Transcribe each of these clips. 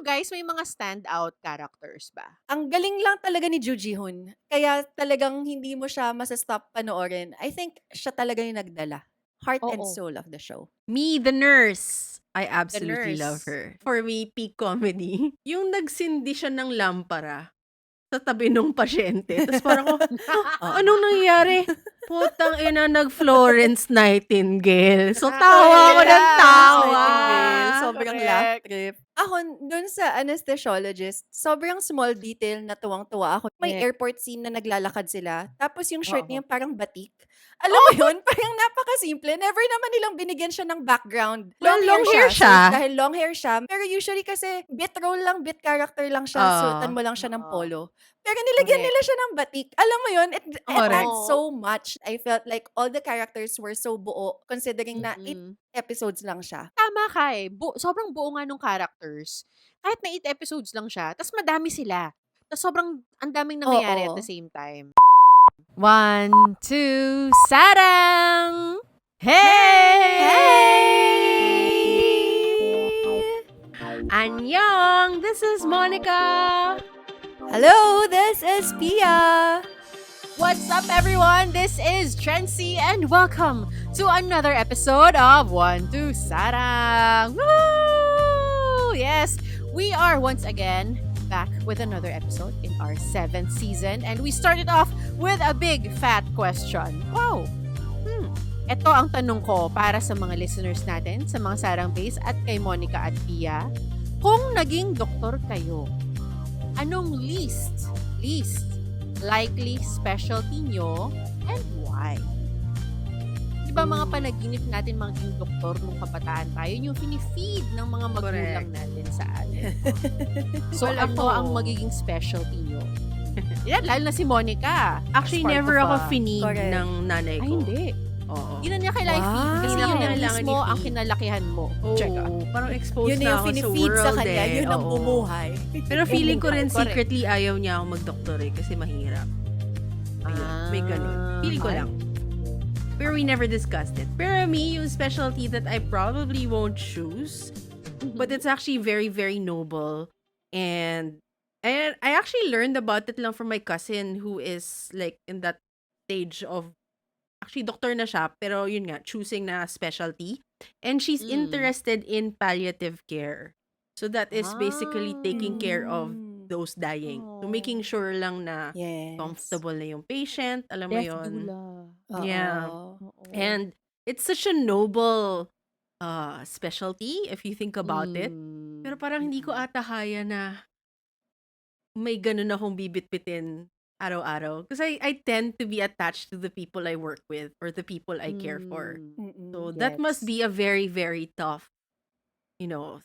guys, may mga standout characters ba? Ang galing lang talaga ni Joo Ji-hoon. Kaya talagang hindi mo siya masa-stop panoorin. I think siya talaga yung nagdala. Heart and Oo. soul of the show. Me, the nurse. I The absolutely love nurse. her. For me, peak comedy. Yung nagsindi siya ng lampara sa tabi ng pasyente. Tapos parang ko, anong nangyayari? Putang ina, nag-Florence Nightingale. So, tawa ako ng Yes, tawa. Nightingale. Sobrang laugh Correct. trip. Ako, dun sa anesthesiologist, sobrang small detail na tuwang-tuwa ako. May Correct. airport scene na naglalakad sila. Tapos yung shirt Oo. niya parang batik. Alam mo yun? Parang napaka-simple. Never naman nilang binigyan siya ng background. Well, long hair siya. So, dahil long hair siya. Pero usually kasi bit role lang, bit character lang siya. Suotan mo lang siya ng Oo. polo. Pero nilagyan Correct. nila siya ng batik. Alam mo yun? It Correct. adds so much. I felt like all the characters were so buo considering na 8 Mm-mm. episodes lang siya. Tama ka eh. Sobrang buo nga nung characters. Kahit na 8 episodes lang siya, tas madami sila. Tas sobrang ang daming nangyayari at the Oo. same time. 1, 2, sarang! Hey! Annyeong! This is Monica! Hello, this is Pia. What's up, everyone? This is Trency, and welcome to another episode of 1, 2, Sarang! Woo! Yes, we are once again back with another episode in our 7th season, and we started off with a big fat question. Wow! Ito ang tanong ko para sa mga listeners natin, sa mga Sarang Base at kay Monica at Pia. Kung naging doktor kayo, anong least likely specialty nyo and why? Diba mga panaginip natin maging doktor nung kabataan tayo, yung finifeed ng mga magulang Correct. natin sa atin. So Well, ano ako- ang magiging specialty nyo? Yan, lalo na si Monica. Actually, As part never of ako a- finig Correct. ng nanay ko. Ay, hindi. Oo. Yun na niya kailangan Wow. feed. Kasi Hindi yun niya na kailangan mismo ang i-feed. kinalakihan mo. Oo, Check out. parang exposed Yun na yung ako sa finifeed world sa kanya. Yun ang Oo. bumuhay. Pero feeling ko rin Correct. secretly ayaw niya ako mag-doktor kasi mahirap. Ayun, may ganun. Feeling ko Ay. lang. Pero we never discussed it. Pero me, yung specialty that I probably won't choose, but it's actually very, very noble. And I actually learned about it lang from my cousin who is like in that stage of, actually doctor na siya, pero yun nga, choosing na specialty. And she's Mm. interested in palliative care. So that is basically taking care of those dying. So making sure lang na Yes. comfortable na yung patient, alam mo Death yun. doula. Oo. Yeah. Oo. And it's such a noble specialty if you think about it. Mm. Pero parang hindi ko ata kaya na may ganun akong bibit-bitin araw-araw. Because I tend to be attached to the people I work with or the people I care for. Mm. So that must Yes. be a very, very tough,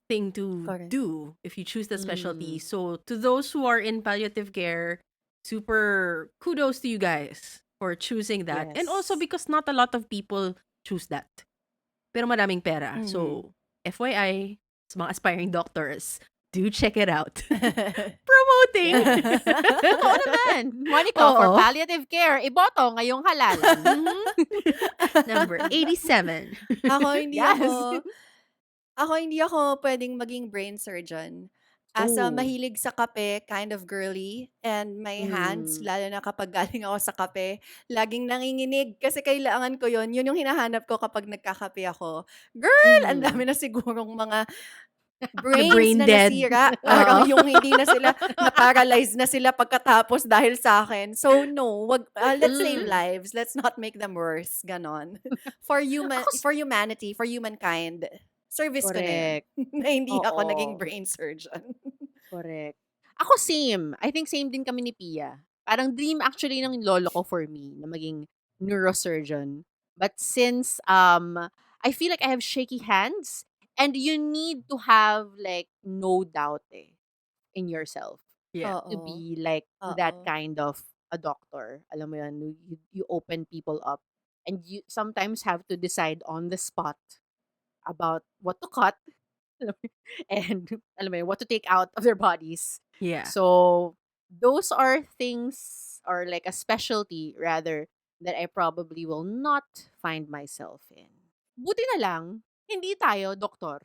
thing to Correct. do if you choose the specialty. Mm. So to those who are in palliative care, super kudos to you guys for choosing that. And also Yes. because not a lot of people choose that. Pero maraming pera. So FYI, sa mga aspiring doctors, do check it out. Promoting! Totoo naman. Monica, for Oo. palliative care, iboto ngayong halalan. Number 87. Ako hindi Yes. hindi ako pwedeng maging brain surgeon. As Oh. mahilig sa kape, kind of girly, and my hands, lalo na kapag galing ako sa kape, laging nanginginig kasi kailangan ko yun. Yun yung hinahanap ko kapag nagkakape ako. Girl, ang dami na sigurong mga brains brain na dead. nasira. Parang yung hindi na sila, na-paralyze na sila pagkatapos dahil sa akin. So no, let's save lives. Let's not make them worse. Ganon. For humanity, for humankind. Service ko na yun. Correct. Na hindi ako Oo. naging brain surgeon. Correct. Ako same. I think same din kami ni Pia. Parang dream actually ng lolo ko for me na maging neurosurgeon. But since I feel like I have shaky hands and you need to have like no doubt in yourself Yeah. to Oo. be like that Oo. kind of a doctor. Alam mo yun, you open people up and you sometimes have to decide on the spot about what to cut and alam mo yun, what to take out of their bodies. Yeah. So those are things or like a specialty rather that I probably will not find myself in. Buti na lang, hindi tayo doktor.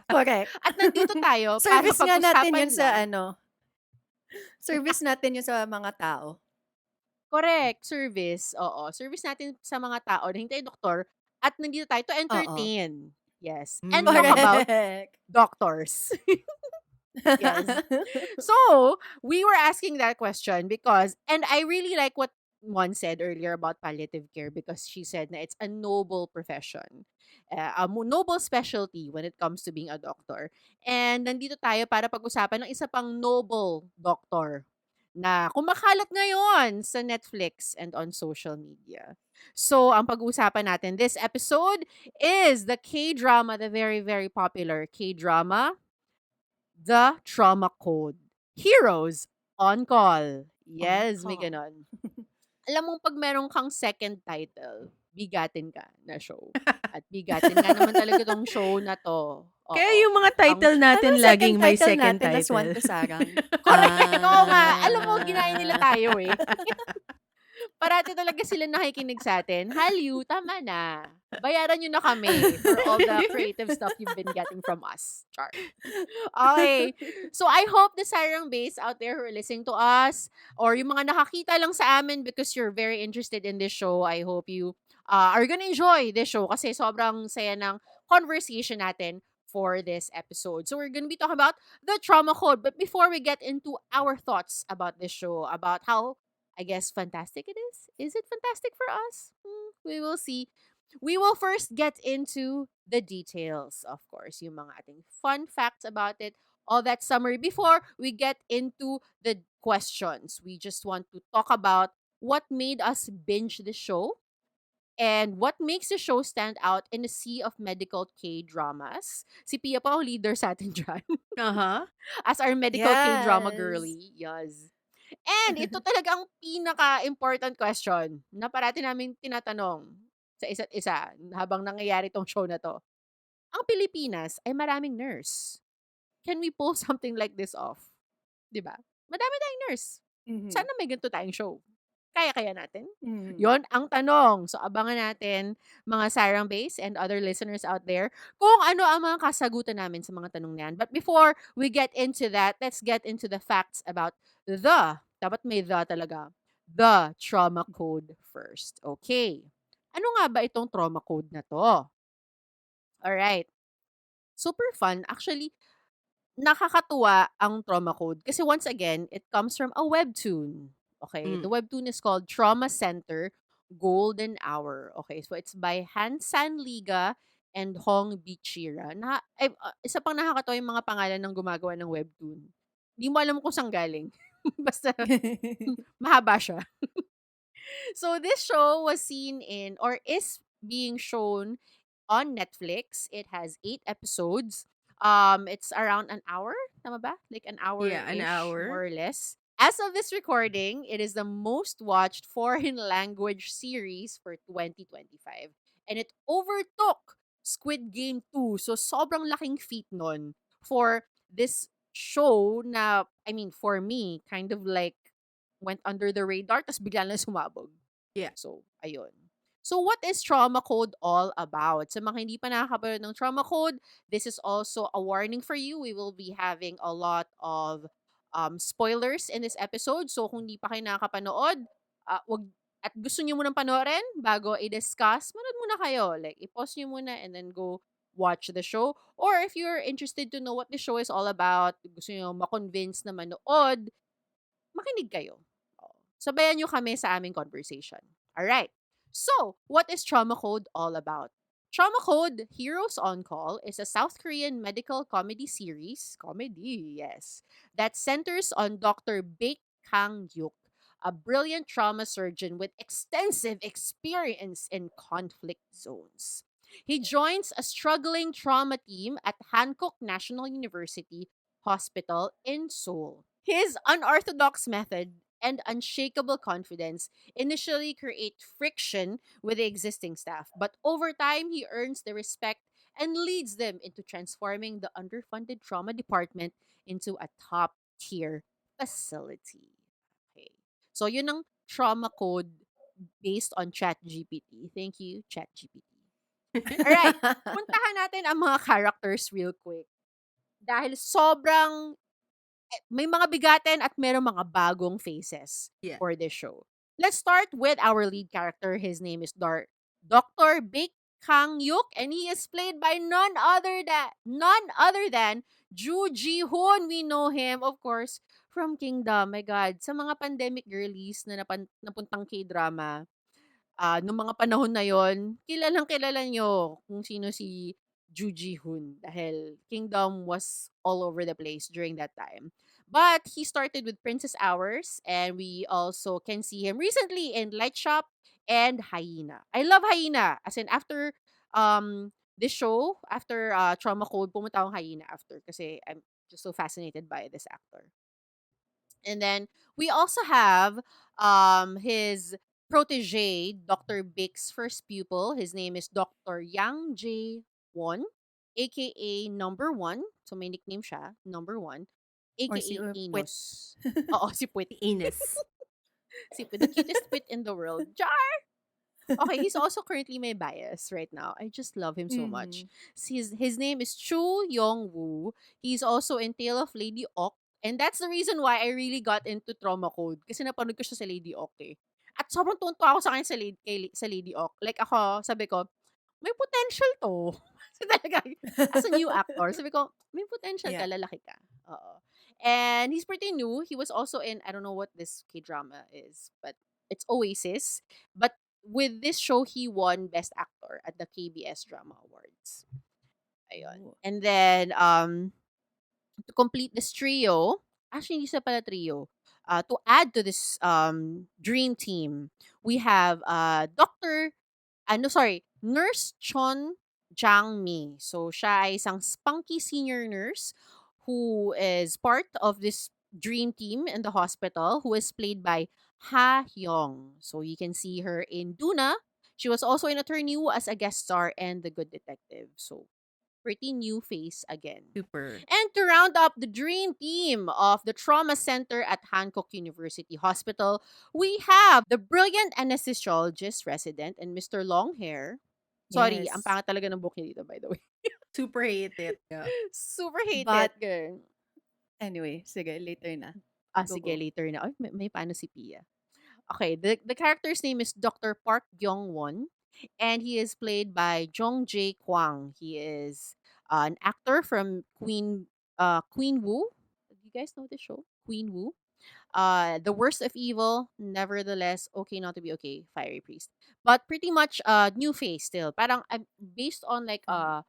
Correct. At nandito tayo para Service nga natin pag-usapan yun sa lang. service natin yun sa mga tao. Correct, service, oo. Service natin sa mga tao na hindi tayo doktor at nandito tayo to Oo. entertain. Yes, and talk Mm. about Correct. doctors. Yes. So, we were asking that question because, and I really like what one said earlier about palliative care because she said na it's a noble profession, noble specialty when it comes to being a doctor. And nandito tayo para pag-usapan ng isa pang noble doctor na kumakalat ngayon sa Netflix and on social media. So, ang pag-uusapan natin this episode is the K-drama, the very, very popular K-drama, The Trauma Code. Heroes on Call. On Yes, may call. ganon. Alam mo, pag meron kang second title, bigatin ka na show. At bigatin nga naman talaga tong show na to. Kaya Oo. yung mga title Ang natin Anong laging second may title second natin as One title. to Sarang? correct. Oo nga. Alam mo, Ah. ginaya nila tayo eh. Parati talaga sila nakikinig sa atin. Hallyu, tama na. Bayaran nyo na kami for all the creative stuff you've been getting from us. Char. Okay. So, I hope the Sarang Base out there who are listening to us or yung mga nakakita lang sa amin because you're very interested in this show, I hope you are gonna enjoy this show kasi sobrang saya ng conversation natin for this episode. So, we're gonna be talking about the Trauma Code. But before we get into our thoughts about this show, about how, I guess, fantastic it is. Is it fantastic for us? We will see. We will first get into the details, of course, yung mga ating fun facts about it, all that summary before we get into the questions. We just want to talk about what made us binge the show and what makes the show stand out in a sea of medical K-dramas. Si Pia pa ang leader sa atin dyan. Uh-huh. As our medical K-drama Yes. girly. Yes. And ito talaga ang pinaka-important question na parati namin tinatanong sa isa't isa habang nangyayari tong show na to. Ang Pilipinas ay maraming nurse. Can we pull something like this off? 'Di ba? Madami tayong nurse. Mhm. Sana may ganito tayong show. Kaya natin? Mhm. Yon ang tanong. So, abangan natin, mga Sarang Base and other listeners out there, kung ano ang mga kasagutan namin sa mga tanong niyan. But before we get into that, let's get into the facts about dapat may talaga, the trauma code first. Okay. Ano nga ba itong trauma code na to? Alright. Super fun. Actually, nakakatuwa ang trauma code kasi once again, it comes from a webtoon. Okay, the Mm. webtoon is called Trauma Center Golden Hour. Okay, so it's by Hansan Liga and Hong Bichira. Isa pang nakakatawa yung mga pangalan ng gumagawa ng webtoon. Hindi mo alam kung saan galing. Basta mahaba siya. So this show was seen in or is being shown on Netflix. It has 8 episodes. It's around an hour, tama ba? Like an Yeah, an hour-ish, hour. more or less. As of this recording, it is the most watched foreign language series for 2025. And it overtook Squid Game 2. So sobrang laking feat nun for this show na, I mean, for me, kind of like went under the radar, tas bigla lang sumabog. Yeah. So, ayun. So, what is Trauma Code all about? Sa mga hindi pa nakakapanood ng Trauma Code, this is also a warning for you. We will be having a lot of spoilers in this episode. So, kung hindi pa kayo nakakapanood, wag, at gusto nyo munang panoorin bago i-discuss, manood muna kayo. Like, i-pause nyo muna and then go watch the show. Or if you're interested to know what the show is all about, gusto nyo ma-convince na manood, makinig kayo. Sabayan nyo kami sa aming conversation. Alright. So, what is Trauma Code all about? Trauma Code Heroes on Call is a South Korean medical comedy series, yes, that centers on Dr. Baek Kang-yuk, a brilliant trauma surgeon with extensive experience in conflict zones. He joins a struggling trauma team at Hankook National University Hospital in Seoul. His unorthodox method and unshakable confidence initially create friction with the existing staff, but over time, he earns the respect and leads them into transforming the underfunded trauma department into a top tier facility. Okay. So, yun ang trauma code based on ChatGPT. Thank you, ChatGPT. Alright, puntahan natin ang mga characters real quick. Dahil sobrang may mga bigatin at merong mga bagong faces Yeah. for this show. Let's start with our lead character. His name is Dr. Baek Kang Yuk, and he is played by none other than Ju Ji Hoon. We know him, of course, from Kingdom. My God, sa mga pandemic girlies na napuntang K-drama, nung mga panahon na yon, kilalang-kilala nyo kung sino si Ju Ji-hoon dahil Kingdom was all over the place during that time. But he started with Princess Hours, and we also can see him recently in Light Shop and Hyena. I love Hyena. As in, after this show, after Trauma Code, pumunta akong Hyena after kasi I'm just so fascinated by this actor. And then we also have his protege, Dr. Baek's first pupil. His name is Dr. Yang Jae Won, aka Number One. So may nickname siya, Number One, Or aka si Puwet. Enos. Oo, si Puwet. Anus. Si Puwet, the cutest Puwet in the world. Char! Okay, he's also currently my bias right now. I just love him so much. His name is Chu Yong Woo. He's also in Tale of Lady Ok. And that's the reason why I really got into Trauma Code. Kasi napanood ko siya sa Lady Ok eh. At sobrang tuntua ako sa kanya sa Lady Ok. Like ako, sabi ko, may potential to. Kasi talaga, as a new actor, sabi ko, may potential ka, Yeah. lalaki ka. Oo. And he's pretty new. He was also in, I don't know what this K-drama is, but it's Oasis. But with this show, he won Best Actor at the KBS Drama Awards. Ayun. Oh. And then, to complete this trio, actually, hindi siya pala trio. To add to this dream team, we have Nurse Chon Jang Mi. So, siya ay isang spunky senior nurse who is part of this dream team in the hospital, who is played by Ha Hyung. So, you can see her in Duna. She was also in Attorney Woo as a guest star and The Good Detective. So, pretty new face again. Super. And to round up the dream team of the trauma center at Hancock University Hospital, we have the brilliant anesthesiologist resident and Mr. Longhair. Sorry, ang Yes. pangit talaga ng book niya dito, by the way. Super hate it. Yeah. Super hate But- it, girl. Anyway, sige, later na. Go, Sige, go. later na. Ay, may paano si Pia. Okay, the character's name is Dr. Park Gyong-won, and he is played by Jong Jae Kwang. He is an actor from Queen Woo. Do you guys know the show? Queen Woo. The Worst of Evil, Nevertheless, Okay Not to Be Okay, Fiery Priest. But pretty much new face still. Parang based on like a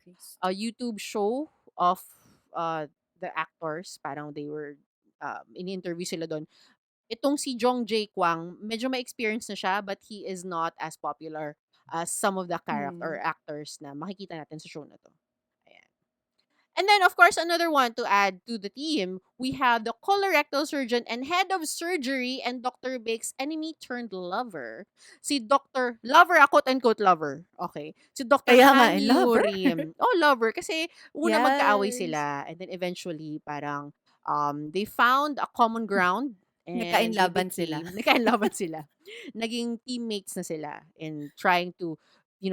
YouTube show of the actors, parang they were in-interview sila doon. Itong si Jong Jae Kwang, medyo may experience na siya, but he is not as popular as some of the character or actors na makikita natin sa show na to. Ayan. And then, of course, another one to add to the team, we have the colorectal surgeon and head of surgery and Dr. Baek's enemy turned lover. Si Dr. Lover, quote-unquote lover. Okay. Si Dr. Kaya nga, Han lover. Yoo-rim. Oh, lover. Kasi una magkaaway Yes. sila. And then eventually, parang they found a common ground. And Nagkainlaban sila. Nagkainlaban sila. Naging teammates na sila in trying to,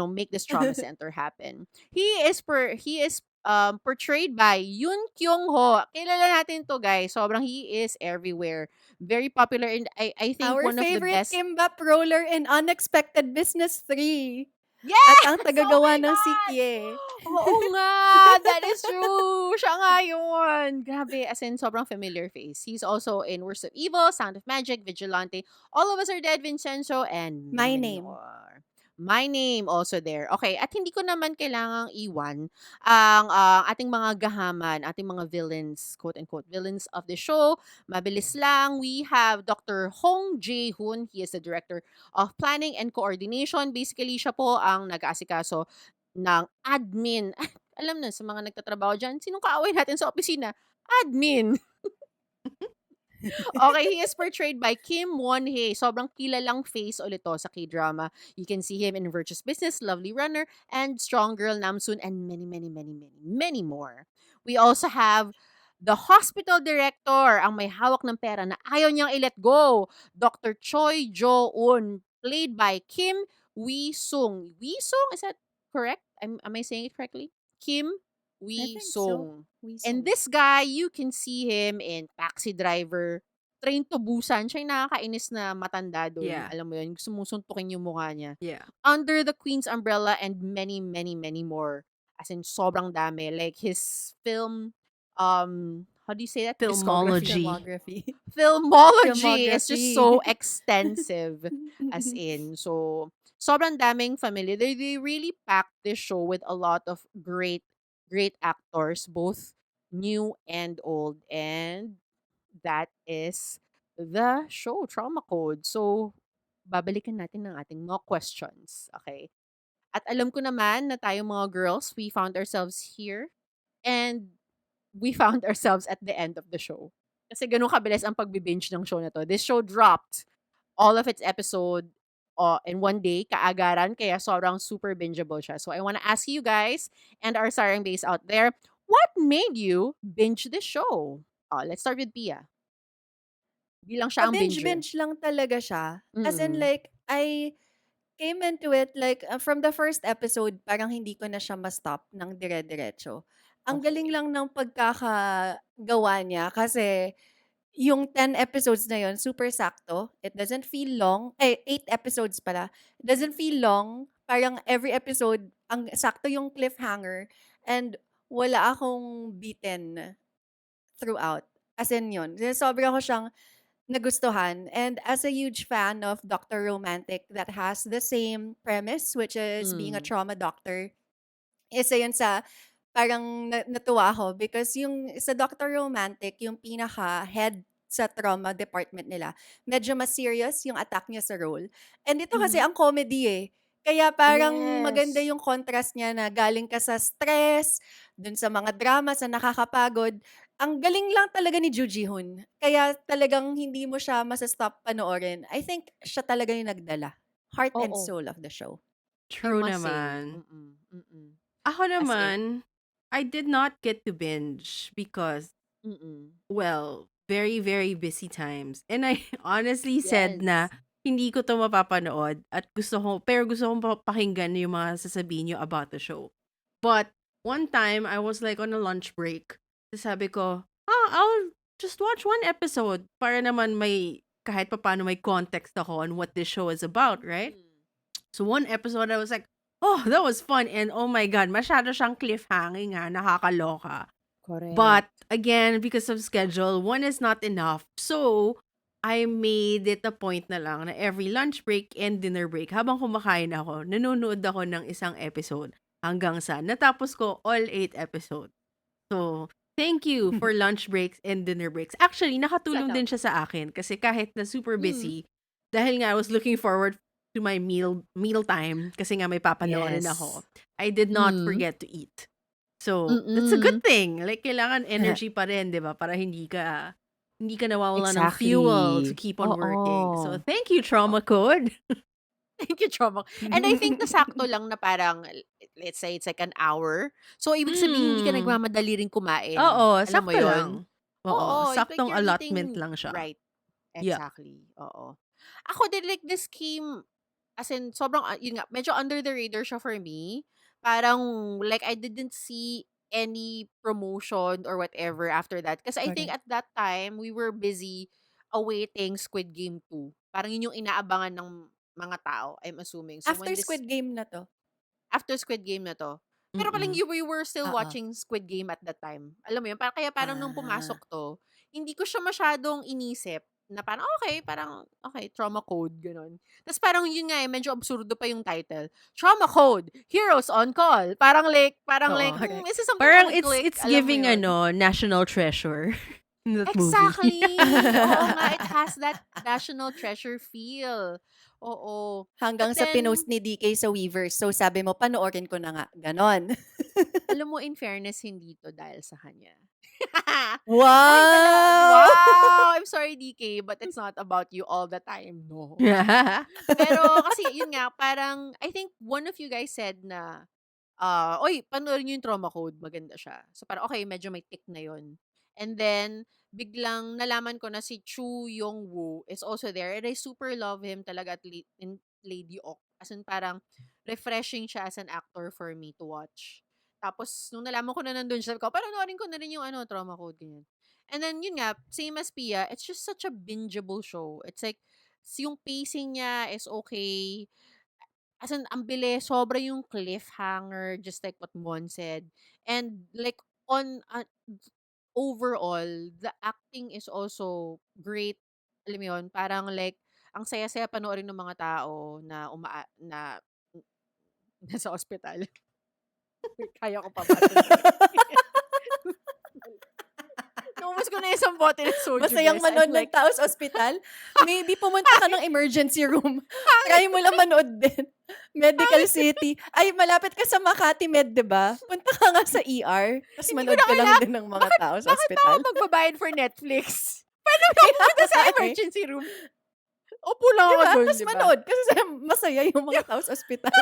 make this trauma center happen. He is portrayed by Yoon Kyung Ho. Kilala natin to, guys. Sobrang he is everywhere. Very popular, and I think Our one of the favorite best. kimbap roller in Unexpected Business 3. Yes! At ang tagagawa Oh my ng God! Sikye. Oo nga! That is true! Siya nga yun! Grabe, as in, sobrang familiar face. He's also in Worst of Evil, Sound of Magic, Vigilante, All of Us Are Dead, Vincenzo, and My many Name. more. My Name also there. Okay, at hindi ko naman kailangang iwan ang ating mga gahaman, ating mga villains, quote-unquote, villains of the show. Mabilis lang, we have Dr. Hong Jae-hoon. He is the Director of Planning and Coordination. Basically, siya po ang nag-aasikaso ng admin. Alam na, sa mga nagtatrabaho dyan, sinong kaaway natin sa opisina? Admin. Okay, he is portrayed by Kim Won-hye. Sobrang kilalang face ulit to sa K-drama. You can see him in Virtuous Business, Lovely Runner, and Strong Girl Namsoon, and many, many, many, many, many more. We also have the hospital director, ang may hawak ng pera na ayaw niyang i-let go. Dr. Choi Jo-un, played by Kim Wee-sung. Wee-sung? Is that correct? Am I saying it correctly? Kim I Wee think so. Sung. We And saw. this guy, you can see him in Taxi Driver, Train to Busan. Siya yung nakakainis na matanda doon. Yeah. Alam mo yun, sumusuntukin yung mukha niya. Yeah. Under the Queen's Umbrella and many, many, many more. As in, sobrang dami. Like his film, how do you say that? Discography. Filmology. Filmology is just so Filmography. extensive. As in, so sobrang daming familiar. They really packed this show with a lot of great actors, both new and old. And that is the show, Trauma Code. So, babalikan natin ng ating mga questions. Okay? At alam ko naman na tayo mga girls, we found ourselves here and we found ourselves at the end of the show. Kasi ganun kabilis ang pagbi-binge ng show na to. This show dropped all of its episode in one day, kaagaran, kaya sobrang super bingeable siya. So I want to ask you guys and our Sarang base out there, what made you binge this show? Let's start with Pia. Bilang siya ang binger. Binge lang talaga siya. As in Mm. like, I came into it like from the first episode, parang hindi ko na siya ma-stop ng dire-diretso. Ang galing Okay. lang ng pagkakagawa niya kasi yung 10 episodes na yun, super sakto. It doesn't feel long. 8 episodes pala. It doesn't feel long. Parang every episode, ang sakto yung cliffhanger and wala akong beaten throughout. As in yun. Sobra ko siyang nagustuhan. And as a huge fan of Dr. Romantic that has the same premise, which is being a Mm. trauma doctor, isa yun sa parang natuwa ako because yung sa Dr. Romantic, yung pinaka-head sa trauma department nila, medyo mas serious yung attack niya sa role. And ito kasi Mhm. ang comedy eh. Kaya parang maganda Yes. yung contrast niya na galing ka sa stress, dun sa mga drama, sa nakakapagod. Ang galing lang talaga ni Joo Ji-hoon. Kaya talagang hindi mo siya masastop panoorin. I think siya talaga yung nagdala. Heart and Oo. soul of the show. I True must say. naman. Mm-mm. Ako As in. naman, I did not get to binge because, Mm-mm. well, very, very busy times. And I honestly said na Yes. hindi ko to mapapanood at pero gusto kong pakinggan yung mga sasabihin nyo about the show. But one time, I was like on a lunch break. Sabi ko, I'll just watch one episode para naman may, kahit paano may context ako on what this show is about, right? So one episode, I was like, oh, that was fun. And oh my God, masyado siyang cliffhanging ha, nakakaloka. Correct. But again, because of schedule, one is not enough. So, I made it a point na lang na every lunch break and dinner break, habang kumakain ako, nanonood ako ng isang episode hanggang sa natapos ko all 8 episodes. So, thank you for lunch breaks and dinner breaks. Actually, nakatulong Sana. din siya sa akin kasi kahit na super Mm. busy, dahil nga I was looking forward to my meal time kasi nga may papanoorin Yes. ako. I did not Mm. forget to eat. So, that's a Mm-mm. good thing. Like, kailangan energy pa rin, di ba? Para hindi ka nawawalan ng fuel to Exactly. keep on working. So, Oo. thank you, Trauma Code. Thank you, Trauma. And I think nasakto lang na parang, let's say it's like an hour. So, ibig sabihin, hindi ka Mm. nagmamadali rin kumain. Oo, Alam mo sakto yun? lang. Oo, Oo, it's like saktong you're allotment eating lang siya. right. Yeah. Exactly. Oo. Ako din, like, this came, as in, sobrang, yun nga, medyo under the radar siya for me. Parang, like, I didn't see any promotion or whatever after that. Kasi I think Correct. at that time, we were busy awaiting Squid Game 2. Parang yun yung inaabangan ng mga tao, I'm assuming. So, After when this, Squid Game na to. after Squid Game na to. Pero parang Mm-mm. we were still Oo. watching Squid Game at that time. Alam mo yun? Kaya parang nung pumasok Ah. to, hindi ko siya masyadong inisip na parang, okay, Trauma Code, ganun. Tapos parang yun nga medyo absurdo pa yung title. Trauma Code, Heroes on Call. Parang like, Oo. Correct. is this something Parang that would click? it's Alam mo giving yun? national treasure in that movie. Exactly. Oo nga, it has that national treasure feel. Oo. Hanggang But sa then, pinost ni DK sa Weverse. So sabi mo, panoorin ko na nga. Ganon. alam mo, in fairness, hindi to dahil sa kanya. Wow! Wow! I'm sorry, DK, but it's not about you all the time. No. Pero kasi, yun nga, parang, I think one of you guys said na, oy, panoorin niyo yung Trauma Code, maganda siya. So parang, okay, medyo may tick na yun. And then, biglang nalaman ko na si Chu Yong-woo is also there. And I super love him talaga at in Lady Ok. As in, parang refreshing siya as an actor for me to watch. Tapos, nung nalaman ko na nandun siya, sabi ko, panonoorin ko na rin yung Trauma Code, ganyan. And then, yun nga, same as Pia, it's just such a bingeable show. It's like, yung pacing niya is okay. As in, ang bilis, sobra yung cliffhanger, just like what Mon said. And like, on overall, the acting is also great. Alam mo yun, parang like, ang saya-saya panoorin ng mga tao na nasa ospital. Kaya ko pa ba? Naubos ko na isang bote ng soju, Masayang guys. I'm manood ng like, tao sa ospital. Maybe pumunta ka ng emergency room. Try mo lang manood din. Medical City. Ay, malapit ka sa Makati Med, di ba? Punta ka nga sa ER. Tapos Hindi ko manood na ka lang kailangan. din ng mga tao sa bakit ospital. ako magbabayad for Netflix? Paano ba ako pumunta sa emergency room? Upo lang ako Diba? dun, Tapos diba? manood. Kasi masaya yung mga tao sa ospital.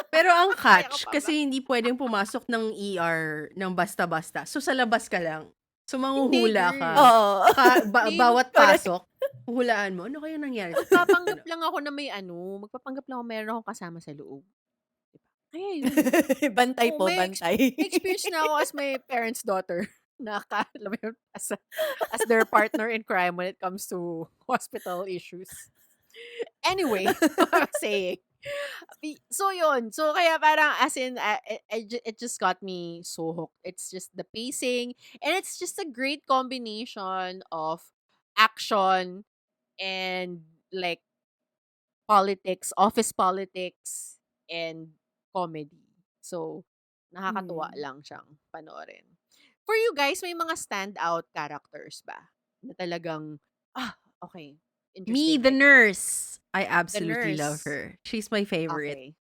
Pero ang Kaya ko catch, pa ba? kasi hindi pwedeng pumasok ng ER ng basta-basta. So, sa labas ka lang. So, Hindi, manghuhula girl. ka. Oo. Hindi, Bawat correct. pasok, hulaan mo, ano kaya nangyari? magpapanggap lang ako na magpapanggap lang ako meron akong kasama sa loob. Diba? Kaya yun. Bantay Oo, po, may bantay. experience na ako as my parents' daughter. Alam mo yun, as their partner in crime when it comes to hospital issues. Anyway, what I'm saying. So yun. So kaya parang as in it just got me so hooked. It's just the pacing and it's just a great combination of action and like office politics and comedy. So nakakatuwa Mm. lang siyang panoorin. For you guys, may mga standout characters ba? Na talagang okay, Me, interesting. the Like, nurse. I the absolutely love nurse. her. She's my favorite. Okay.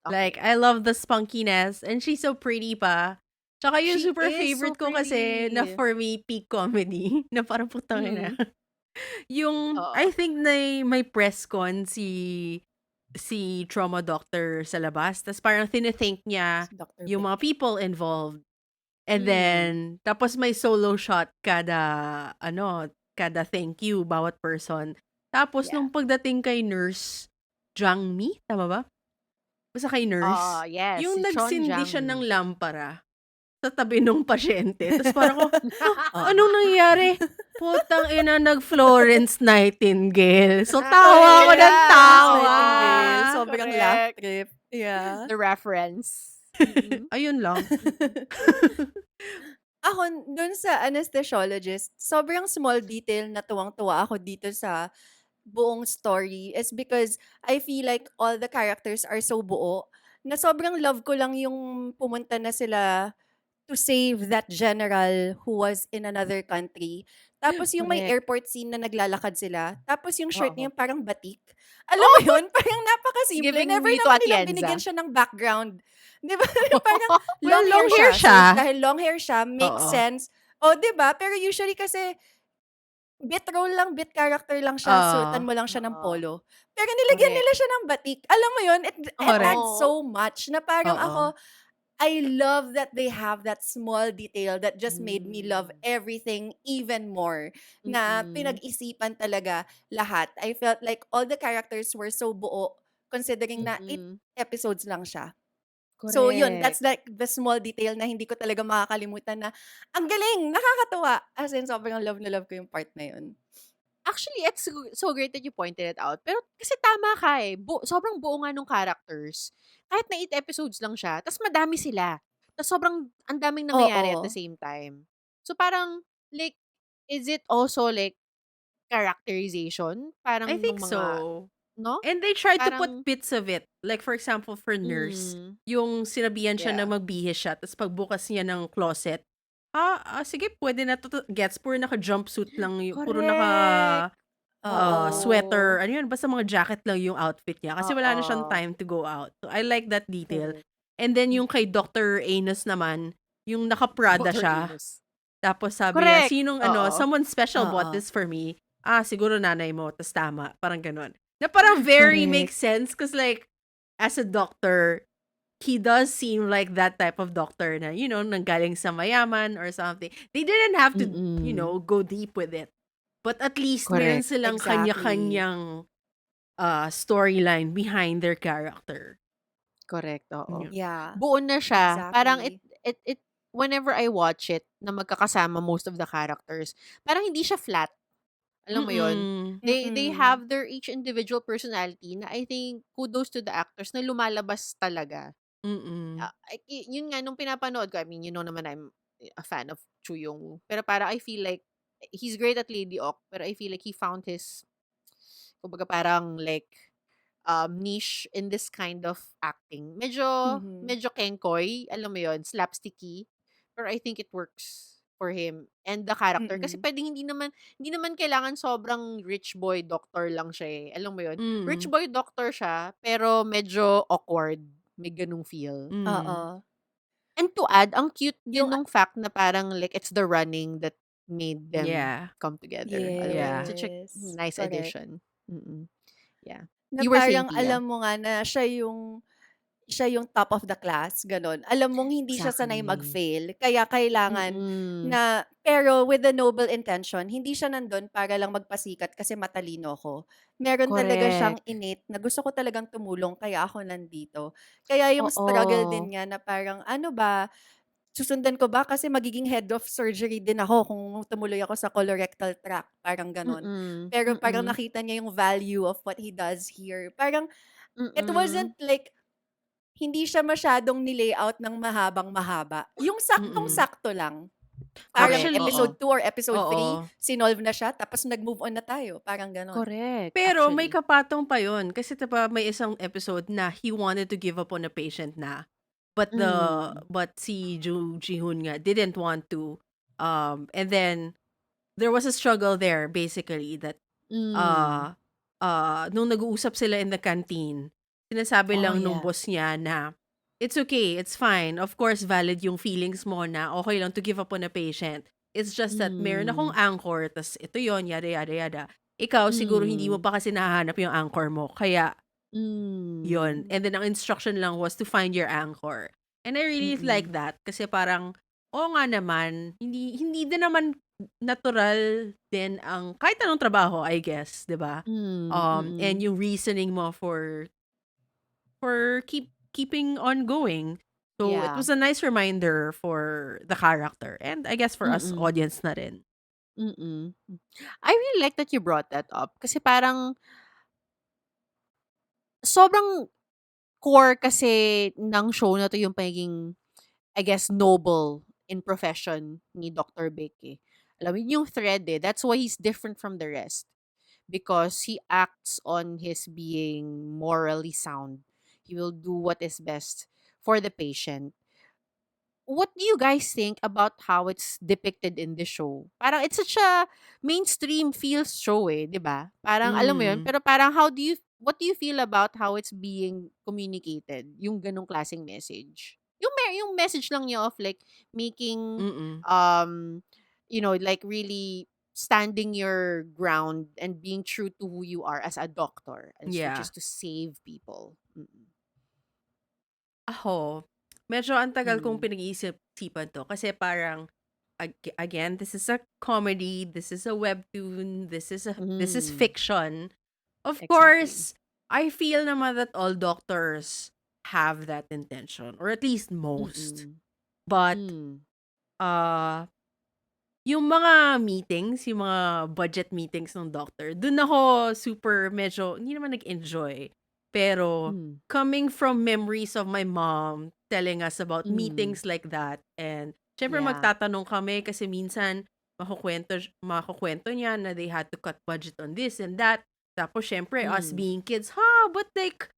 Like, Okay. I love the spunkiness. And she's so pretty pa. Tsaka yung She super is so favorite ko kasi na pretty. for me, peak comedy. Na parang putang ina. Mm. Yung, Oo. I think na may press con si trauma doctor sa labas. Tapos parang tinithink niya Si Dr. yung Beck. mga people involved. And Mm. then, tapos may solo shot kada thank you, bawat person. Tapos, Yeah. nung pagdating kay nurse, Jang Mi, tama ba? Basta kay nurse. Yes, Yung si Chon nagsindi siya Jang ng Mi. lampara sa tabi ng pasyente. Tapos parang ko, Oo. anong nangyari? Putang ina, nag-Florence Nightingale. So, Ah, tawa ako ng yes. tawa. Nightingale. Sobrang laugh Correct. trip. Yeah. The reference. Mm-mm. Ayun lang. Ako, dun sa anesthesiologist, sobrang small detail na tuwang-tuwa ako dito sa buong story is because I feel like all the characters are so buo na sobrang love ko lang yung pumunta na sila to save that general who was in another country. Tapos yung may Correct. airport scene na naglalakad sila. Tapos yung shirt Oo. niya parang batik. Alam mo yun? Parang napakasimple. Giving Never me to naman nilang Atienza. binigyan siya ng background. Di ba? Parang Well, long hair siya. So, siya. dahil long hair siya, makes Oo. sense. O, di ba? Pero usually kasi, bit role lang, bit character lang siya. Suotan mo lang siya ng Oo. polo. Pero nilagyan Correct. nila siya ng batik. Alam mo yun? It Correct. adds so much na parang Oo. ako, I love that they have that small detail that just made me love Mm. everything even more. Na Mm-mm. pinag-isipan talaga lahat. I felt like all the characters were so buo considering na 8 Mm-mm. episodes lang siya. So yun, that's Correct. like the small detail na hindi ko talaga makakalimutan na ang galing, nakakatuwa. As in, sobrang love na love ko yung part na yun. Actually, it's so great that you pointed it out. Pero kasi tama ka eh. Sobrang buo nga nung characters. Kahit na 8 episodes lang siya, tas madami sila. Tas sobrang ang daming nangyayari at the Oo. same time. So parang, like, is it also like characterization? Parang I think nung mga, so. no? And they try to put Parang, bits of it. Like, for example, for nurse, yung sinabihan siya na yeah. magbihis siya, tapos pagbukas niya ng closet, sige, pwede na to. Gets, puro naka-jumpsuit lang, puro Correct. sweater, Oo. ano yun, basta mga jacket lang yung outfit niya. Kasi wala na siyang Oo. time to go out. So, I like that detail. Correct. And then, yung kay Dr. Anus naman, yung naka-Prada Dr. siya, Enos. tapos sabi niya, Correct. sinong, Oo. someone special bought Oo. this for me. Siguro nanay mo, tas tama. Parang ganun. Na parang very Correct. makes sense because like, as a doctor, he does seem like that type of doctor na, nanggaling sa mayaman or something. They didn't have to, Mm-mm. go deep with it. But at least meron Correct. silang Exactly. kanya-kanyang storyline behind their character. Correct, oo. Yeah. Yeah, Buo na siya. Parang exactly. it whenever I watch it na magkakasama most of the characters, parang hindi siya flat. Alam mo yon. Mm-mm. They Mm. have their each individual personality na I think kudos to the actors na lumalabas talaga. Mm-mm. Yun nga nung pinapanood ko, I mean, you know naman I'm a fan of Chu Yong-woo. Pero parang I feel like he's great at Lady Ock, pero I feel like he found his kumbaga parang like niche in this kind of acting. Medyo Mhm. medyo kengkoy, alam mo yon, slapsticky. Pero I think it works for him and the character kasi Mm. pwedeng hindi naman kailangan sobrang rich boy doctor lang siya eh. Alam mo yon? Rich Mm. boy doctor siya pero medyo awkward. May ganung feel. Mm. Oo. And to add, ang cute din Yung nung fact na parang like it's the running that made them Yeah. come together. Alam mo yun? Yeah. Such a yes, nice correct. addition. Mm. Yeah. Na You were saying, parang Tia? alam mo nga na siya yung top of the class, gano'n. Alam mong hindi siya sanay Exactly. mag-fail, kaya kailangan Mm. na pero with the noble intention, hindi siya nandun para lang magpasikat kasi matalino ako. Meron talaga siyang Correct. innate na gusto ko talagang tumulong kaya ako nandito. Kaya yung struggle Oo. din niya na parang, ano ba, susundan ko ba kasi magiging head of surgery din ako kung tumuloy ako sa colorectal tract, parang gano'n. Mm. Pero parang Mm. nakita niya yung value of what he does here. Parang it Mm. wasn't like hindi siya masyadong ni-layout ng mahabang-mahaba. Yung Mm-mm. saktong-sakto lang. Parang Correct. Actually, episode Oo. 2 or episode 3, oo. sinolve na siya tapos nag-move on na tayo, parang gano'n. Correct. Pero may Actually. kapatong pa yun. Kasi diba may isang episode na he wanted to give up on a patient na. But Mm. si Joo Ji-hoon nga didn't want to. And then there was a struggle there basically that Mm. uh nung nag-uusap sila in the canteen, sinasabi Oh, lang nung yeah. boss niya na it's okay, it's fine. Of course, valid yung feelings mo na okay lang to give up on a patient. It's just that meron akong Mm. anchor, tas ito yon yada yada yada. Ikaw, siguro hindi mo Mm. pa kasi nahahanap yung anchor mo. Kaya, yon. Mm. And then, ang instruction lang was to find your anchor. And I really Mm. like that. Kasi parang, oo nga naman, hindi din naman natural din ang kahit anong trabaho, I guess, 'di ba? And Mm. yung reasoning mo for keeping on going. So it Yeah. was a nice reminder for the character and I guess for us Mm. audience na rin. Mm. I really like that you brought that up kasi parang sobrang core kasi ng show na 'to yung pagiging, I guess, noble in profession ni Dr. Vic, eh. Alam mo yun yung thread, eh. That's why he's different from the rest because he acts on his being morally sound. He will do what is best for the patient. What do you guys think about how it's depicted in the show? Parang it's such a mainstream feels show eh, 'di ba? Parang alam mo 'yun, Mm. pero parang what do you feel about how it's being communicated? Yung ganong klaseng message. Yung message lang niya of like making Mm. um like really standing your ground and being true to who you are as a doctor, which Yeah. is to save people. Mm. Ako, medyo ang tagal kong Mm. pinag-iisip-isipan 'to kasi parang again, this is a comedy, this is a webtoon, this is Mm. fiction. Of Exactly. course, I feel naman that all doctors have that intention or at least most. Mm. But Mm. uh yung mga meetings, yung mga budget meetings ng doctor, dun ako super medyo hindi naman nag-enjoy. Pero Mm. coming from memories of my mom telling us about Mm. meetings like that and syempre Yeah. magtatanong kami kasi minsan makukwento niya na they had to cut budget on this and that. Tapos syempre us Mm. being kids, but like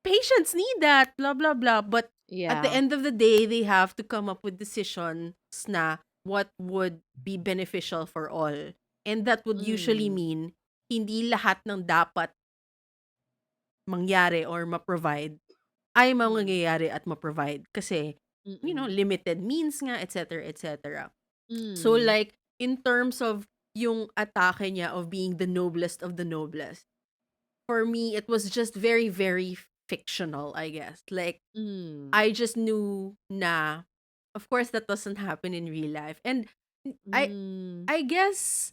patients need that, blah blah blah. But at the Yeah. end of the day, they have to come up with decisions na what would be beneficial for all. And that would usually Mm. mean hindi lahat ng dapat mangyari or ma-provide ay Mm. mangyayari at ma-provide kasi Mm. limited means nga, etc., etc. So Mm. like in terms of yung atake niya of being the noblest of the noblest, for me it was just very very fictional, I guess. Like Mm. I just knew na of course that doesn't happen in real life. And I Mm. I guess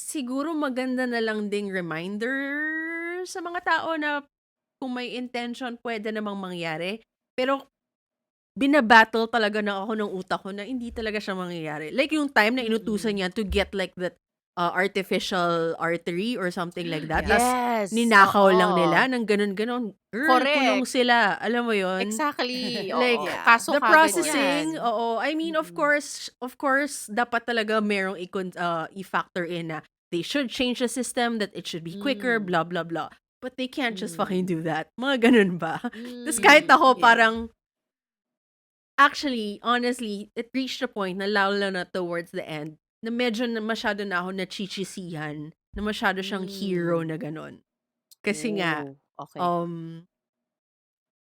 siguro maganda na lang ding reminders sa mga tao na kung may intention pwede namang mangyari. Pero binabattle talaga na ako ng utak ko na hindi talaga siya mangyayari. Like yung time na inutusan Mm. niya to get like that artificial artery or something like that. Tas Yes, ninakaw lang nila oo. ng ganun-ganon. Girl, kulong Correct. sila. Alam mo yon. Exactly, Like, oo. Yeah, Kaso the of kaagad course. processing, yan. oo. I mean, Mm. of course, dapat talaga merong i-factor in na they should change the system, that it should be quicker, Mm. blah, blah, blah. But they can't just fucking Mm. do that. Mga ganun ba? Tapos kahit Mm. ako, Yeah. parang, actually, honestly, it reached a point na lalo na towards the end, na medyo na masyado na ako nachichisihan, na masyado siyang hero Mm. na ganun. Kasi nga, Oh, okay. um,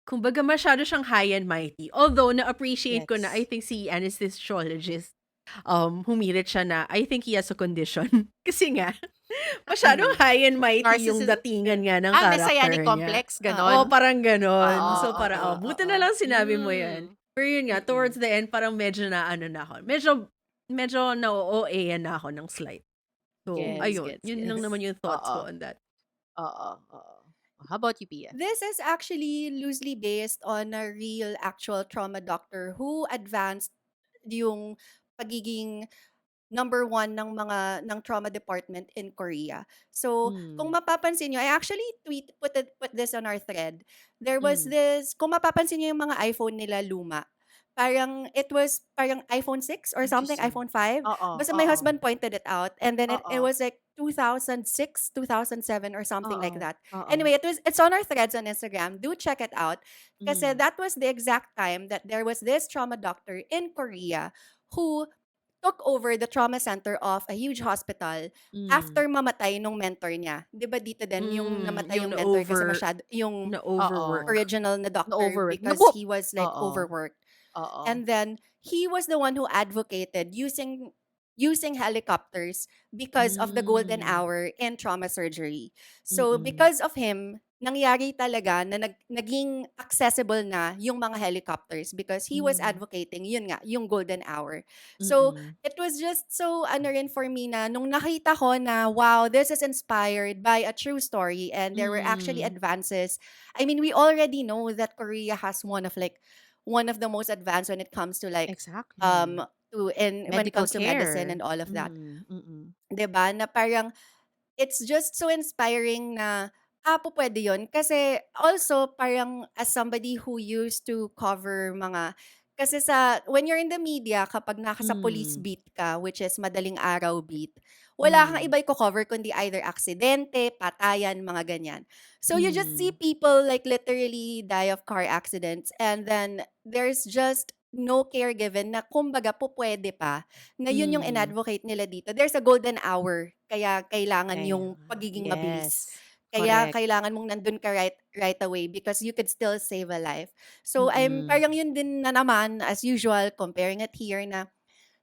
kumbaga masyado siyang high and mighty. Although, na-appreciate ko na, I Yes. think si anesthesiologist, humirit siya na, I think he has a condition. Kasi nga, masyadong Mm. high and mighty yung Narcissism. datingan nga ng character Messianic niya. complex, Oo, ganon. parang ganon. Oo, So, oo, buti oo. na lang sinabi mo yan. Mm. Pero yun nga, towards the end, parang medyo na ano na ako. Medyo na-OA na ako ng slight. So, Gets, ayun. gets, Yun lang gets. naman yung thoughts Oo, ko on that. oo, oo. How about you, Pia? This is actually loosely based on a real actual trauma doctor who advanced yung pagiging number one ng trauma department in Korea. So, kung Mm. mapapansin nyo, I actually put this on our thread. There was Mm. this, kung mapapansin nyo yung mga iPhone nila luma, parang it was parang iPhone 6 or something, Interesting. iPhone 5. Oo, Basta my oo, husband pointed it out and then it oo, was like 2006, 2007 or something like oo, that. oo. Anyway, it's on our threads on Instagram. Do check it out. Kasi Mm. that was the exact time that there was this trauma doctor in Korea who took over the trauma center of a huge hospital Mm. after mamatay nung mentor niya. 'Di ba dito din yung namatay Yung yung mentor kasi masyado yung Oo. na-overwork. original na doctor Na-overwork. because he was like Oo, overworked. oo. And then he was the one who advocated using helicopters because of the golden Mm. hour in trauma surgery. So Mm. because of him, nangyari talaga na naging accessible na yung mga helicopters because he was Mm. advocating yun nga, yung golden hour. So Mm. it was just so ano rin for me na nung nakita ko na wow, this is inspired by a true story and there were actually Mm. advances. I mean, we already know that Korea has one of the most advanced when it comes to like Exactly. when it Medical comes to medicine care. and all of that. Mm. Mm. 'Di ba? Na parang it's just so inspiring na pwede yun. Kasi also parang as somebody who used to cover mga kasi when you're in the media, kapag nasa police Mm. beat ka, which is madaling araw beat, wala kang Mm. iba i-cover kundi either aksidente, patayan, mga ganyan. So you just see Mm. people like literally die of car accidents and then there's just no care given na kumbaga pwede pa na yun yung Mm. in-advocate nila dito. There's a golden hour, kaya kailangan Kaya yung pagiging mabilis. yes. Kaya Correct. kailangan mong nandun ka right away because you could still save a life. So Mm. parang yun din na naman as usual comparing it here na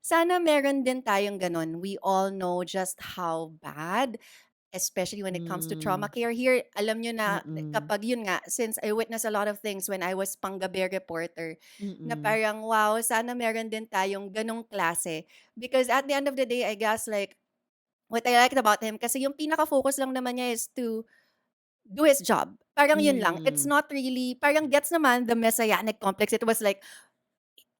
sana meron din tayong ganun. We all know just how bad especially when it comes to trauma Mm. care here. Alam nyo na Mm. kapag yun nga, since I witnessed a lot of things when I was panggabi reporter, na Mm. parang wow, sana meron din tayong ganong klase. Because at the end of the day, I guess like, what I liked about him, kasi yung pinaka-focus lang naman niya is to do his job. Parang yun lang. It's Mm. not really, parang gets naman the messianic complex. It was like,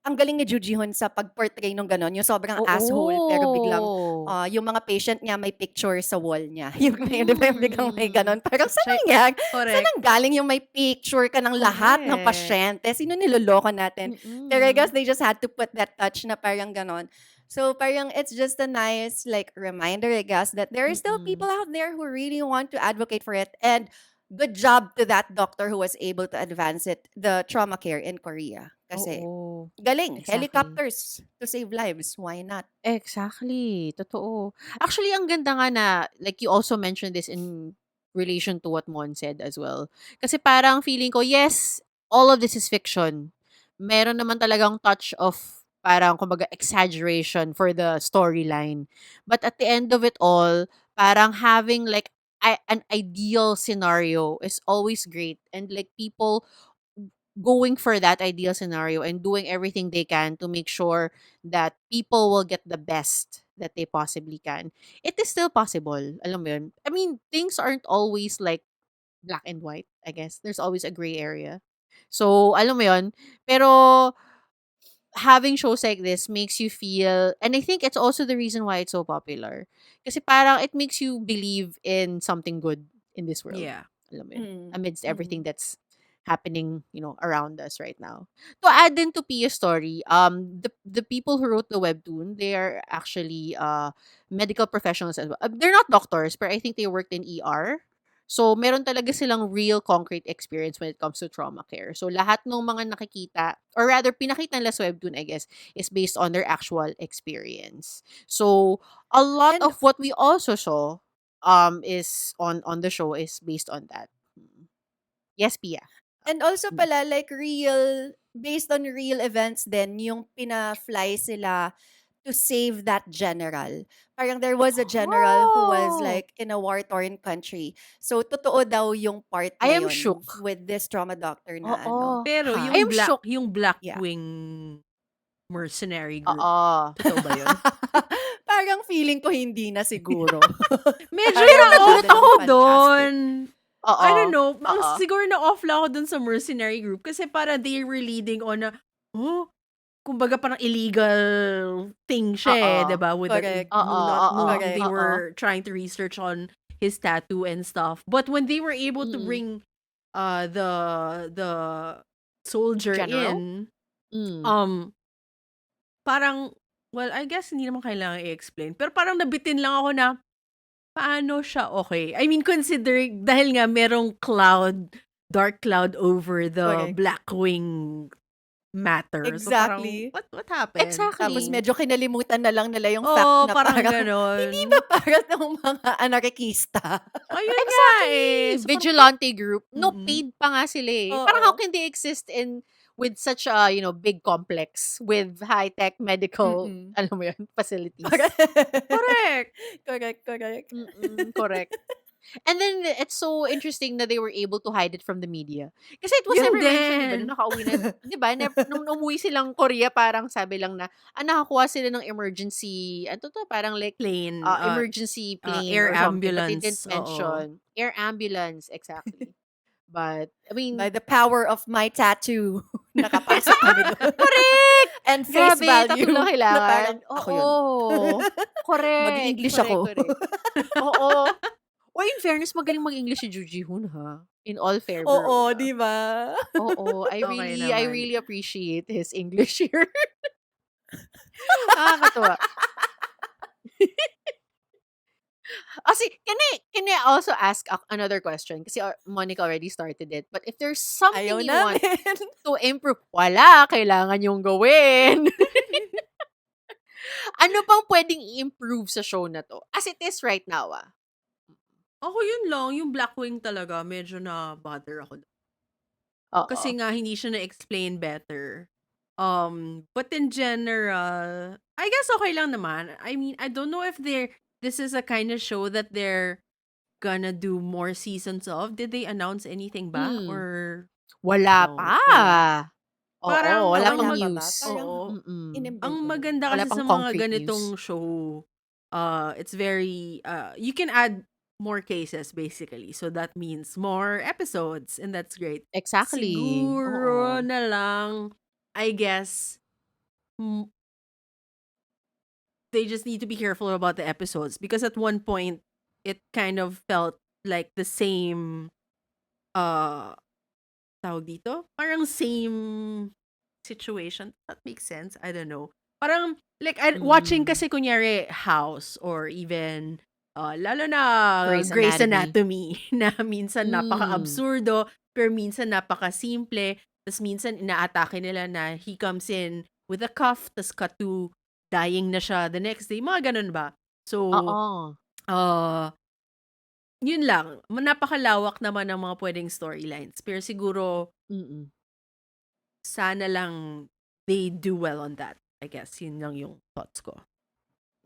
ang galing ni Joo Ji-hoon sa pag-portray nung gano'n, yung sobrang asshole pero biglang Oo. yung mga patient niya may picture sa wall niya. Yung may 'di ba yung biglang may Mm. gano'n. Parang saan Siya- yan? Saan Correct. ang galing yung may picture ka ng lahat ng Correct. pasyente? Sino niloloko natin? Pero I guess Mm. they just had to put that touch na parang gano'n. So parang it's just a nice like reminder, I guess, that there are still Mm. people out there who really want to advocate for it. And good job to that doctor who was able to advance the trauma care in Korea. Kasi Oo. galing, Exactly. helicopters to save lives, why not? Exactly. Totoo. Actually, ang ganda nga na, like you also mentioned this in relation to what Mon said as well. Kasi parang feeling ko, yes, all of this is fiction. Meron naman talagang touch of parang, kumbaga, exaggeration for the storyline. But at the end of it all, parang having like an ideal scenario is always great. And like people going for that ideal scenario and doing everything they can to make sure that people will get the best that they possibly can. It is still possible. Alam mo yun? I mean, things aren't always like black and white, I guess. There's always a gray area. So, alam mo yun? Pero, having shows like this makes you feel, and I think it's also the reason why it's so popular. Kasi parang it makes you believe in something good in this world. Yeah. Alam mo yun? Mm. Amidst everything Mhm. that's happening, around us right now. To add in to Pia's story, the people who wrote the webtoon, they are actually medical professionals as well. They're not doctors, but I think they worked in ER. So, meron talaga silang real concrete experience when it comes to trauma care. So, lahat ng mga nakikita, or rather, pinakita nila sa webtoon, I guess, is based on their actual experience. So, a lot And of what we also saw is on the show is based on that. Yes, Pia. and also Mm. pala like based on real events din yung pina-fly sila to save that general. Parang there was a general who was Oh! like in a war-torn country. So totoo daw yung part I na am yun shook. with this trauma doctor na Oo. Pero ha? I am shook. yung Yeah. Blackwing mercenary group, Oo. totoo ba yun? Parang feeling ko hindi na siguro. Medyo Parang na-off nandun yung ako fantastic. doon. Oo. I don't know. Oo. Siguro na-off lang ako dun sa mercenary group kasi para they were leading on na, kumbaga parang illegal thing siya Oo. diba? With Correct. Oo, nung oo, they Correct. were trying to research on his tattoo and stuff. But when they were able to Mm. bring the soldier General? in, Mm. parang, well, I guess hindi naman kailangan i-explain. Pero parang nabitin lang ako na, paano siya okay? I mean, considering, dahil nga merong dark cloud over the Correct. Blackwing matter. So parang, Exactly. what happened? Tapos Exactly. medyo kinalimutan na lang nila yung Oo, fact na parang parang ganon. hindi ba para ng mga anarkista? Ayun nga Exactly. So parang, Vigilante group. No, Mm-mm. paid pa nga sila eh. Parang how Oo. can they exist with such a, big complex with high-tech medical, Mm-mm. alam mo yun, facilities. correct. Correct. Correct. And then, it's so interesting na they were able to hide it from the media. Kasi it was Yun never mentioned, diba? din. Nung nakauwi na, diba? Nung umuwi silang Korea, parang sabi lang na, nakakuha sila ng emergency, parang like, Plane. emergency plane Air or something. But they ambulance. didn't mention. Air ambulance, exactly. But, I mean, By the power of my tattoo, nakapasok kami doon. correct! And face Grabe, value. tattoo lang Na kailangan. parang, ako yun. Correct. Mag-English Correct, ako. correct. Oo. Or in fairness, magaling mag-English si Joo Ji-hoon, ha? In all fair bro. Oo, di ba? Oo, I Okay really naman. appreciate his English here. Nakakatuwa. Can I also ask another question? Kasi Monica already started it. But if there's something Ayaw you want namin. to improve, wala, kailangan yung gawin. Ano pang pwedeng i-improve sa show na to? As it is right now, Ako yun lang, yung Blackwing talaga, medyo na-bother ako. Oo. Kasi nga, hindi siya na-explain better. But in general, I guess okay lang naman. I mean, I don't know if this is a kind of show that they're gonna do more seasons of. Did they announce anything ba? Hmm. Or Wala no? pa. Oo, Parang, wala ang pang wala pa ba? news. Parang Oo. in-embed Ang ko lang. maganda Wala kasi pang sa mga concrete ganitong news. show, it's very, you can add more cases basically. So that means more episodes and that's great. Exactly. Siguro Oo. na lang, I guess, they just need to be careful about the episodes because at one point, it kind of felt like the same, tawag dito? Parang same situation. That makes sense. I don't know. Parang, like, watching kasi kunyari House or even, lalo na Grey's Grey's Anatomy na minsan Mm. napaka-absurdo pero minsan napaka-simple. Tapos minsan inaatake nila na he comes in with a cuff tapos cut to dying na siya the next day. Mga ganun ba? So, Oo. yun lang. Napakalawak naman ng mga pwedeng storylines. Pero siguro, sana lang they do well on that. I guess, yun lang yung thoughts ko.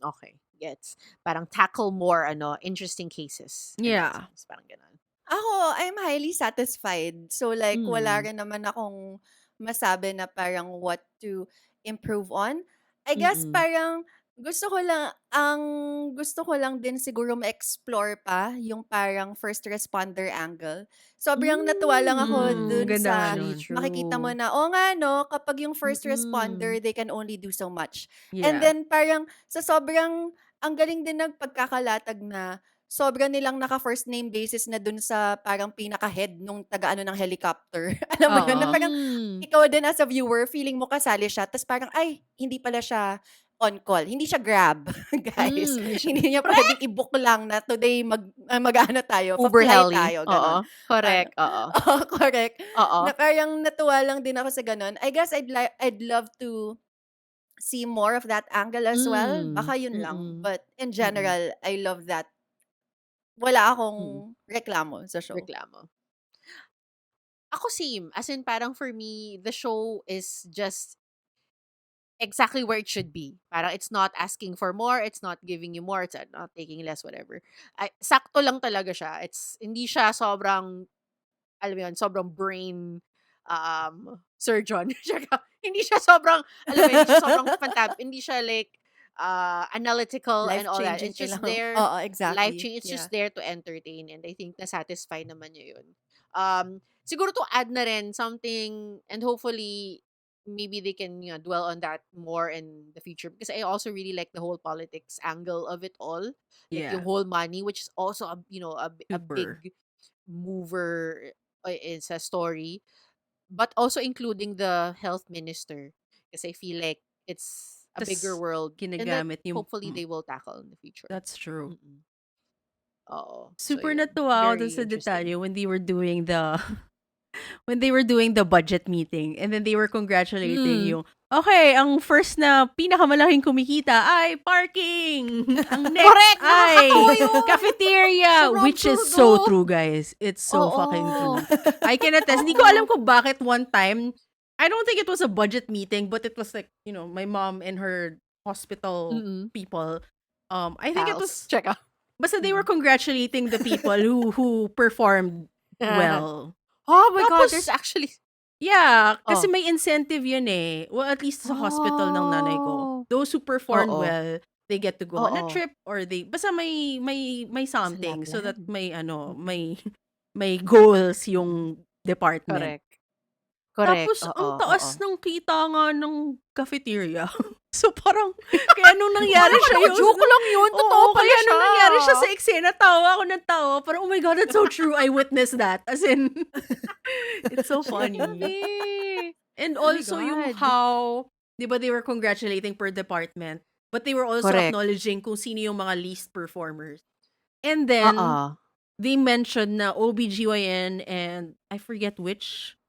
Okay. Gets. Parang tackle more, interesting cases. in that Yeah. sense. Parang ganun. Ako, I'm highly satisfied. So like, wala rin naman akong masabi na parang what to improve on. I guess Mm-mm. parang Gusto ko lang din siguro ma-explore pa yung parang first responder angle. Sobrang natuwa lang ako dun Ganda nga sa Actually nun. makikita mo true. na, oo nga 'no, kapag yung first Mm. responder, they can only do so much. And Yeah. then parang sa sobrang ang galing din ng pagkakalatag na sobra nilang naka-first name basis na dun sa parang pinaka-head nung taga-ano ng helicopter. Alam mo yun, na Oo. parang Mm. ikaw din as a viewer, feeling mo kasali siya ta's parang, ay, hindi pala siya on call. Hindi siya Grab, guys. Hindi siya Hindi niya puwedeng correct! i-book lang na today mag-aano tayo, Uber fa-fly heli, tayo, gano'n. oo. Ano Correct, oo. oo, correct. Oo. Na parang natuwa lang din ako sa gano'n. I guess I'd love to see more of that angle as well. Mm. Baka yun lang. Mm. But in Mm. general, I love that. Wala Mm. akong reklamo sa show. Reklamo. Ako same, as in parang for me, the show is just exactly where it should be. Parang it's not asking for more, it's not giving you more, it's not taking less, whatever. Ay, sakto lang talaga siya. It's hindi siya sobrang, alam mo yun, sobrang brain surgeon. Tsaka, hindi siya sobrang, alam mo yun, hindi siya sobrang hindi siya like analytical and all that. Life-changing It's just lang. there, Oo, life exactly. change, it's Yeah. just there to entertain, and I think na-satisfy naman niya yun. Siguro to add na rin something, and hopefully maybe they can, you know, dwell on that more in the future, because I also really like the whole politics angle of it all, like Yeah. yung whole money, which is also a, you know, a Super. big mover in sa story, but also including the health minister, because I feel like it's a bigger Tas world, and that ginagamit yung hopefully they will tackle in the future. that's true. Mm-mm. Oo. So Super yun, natuwa ako dun very sa interesting. detalye when they were doing the when they were doing the budget meeting and then they were congratulating Mm. yung, okay, ang first na pinakamalaking kumikita ay parking. Ang next Correct! ay Nakakatawa yun! cafeteria, Sobrang which is true, so no? true, guys. It's so fucking Oo. true. I can attest. Hindi ko alam Oo. kung bakit one time, I don't think it was a budget meeting, but it was like, you know, my mom and her hospital Mm-mm. people. I think it Pals. was, Check out. basta they were congratulating the people who performed well. Oh my God, Tapos, there's actually... yeah, kasi Oh. may incentive yun eh. Well, at least sa hospital ng nanay ko. Oh. Those who performed Oo. well, they get to go on a Oo. trip or they basta may Sa something so that lab. may Mm-mm. may goals yung department. Correct. Correct. Tapos ang Oo. taas Oo. ng kita nga ng cafeteria. So parang kaya nung nangyari Akala siya ko yung joke lang yun. Totoo Oo, pala kaya siya. nung nangyari siya sa eksena, tawa ako ng tawa. Parang, oh my God, that's so true. I witnessed that. As in, it's so funny. Grabe. And Oh my also yung God. how, di ba they were congratulating per department, but they were also Correct. acknowledging kung sino yung mga least performers. And then, Oo. they mentioned na OBGYN and I forget which,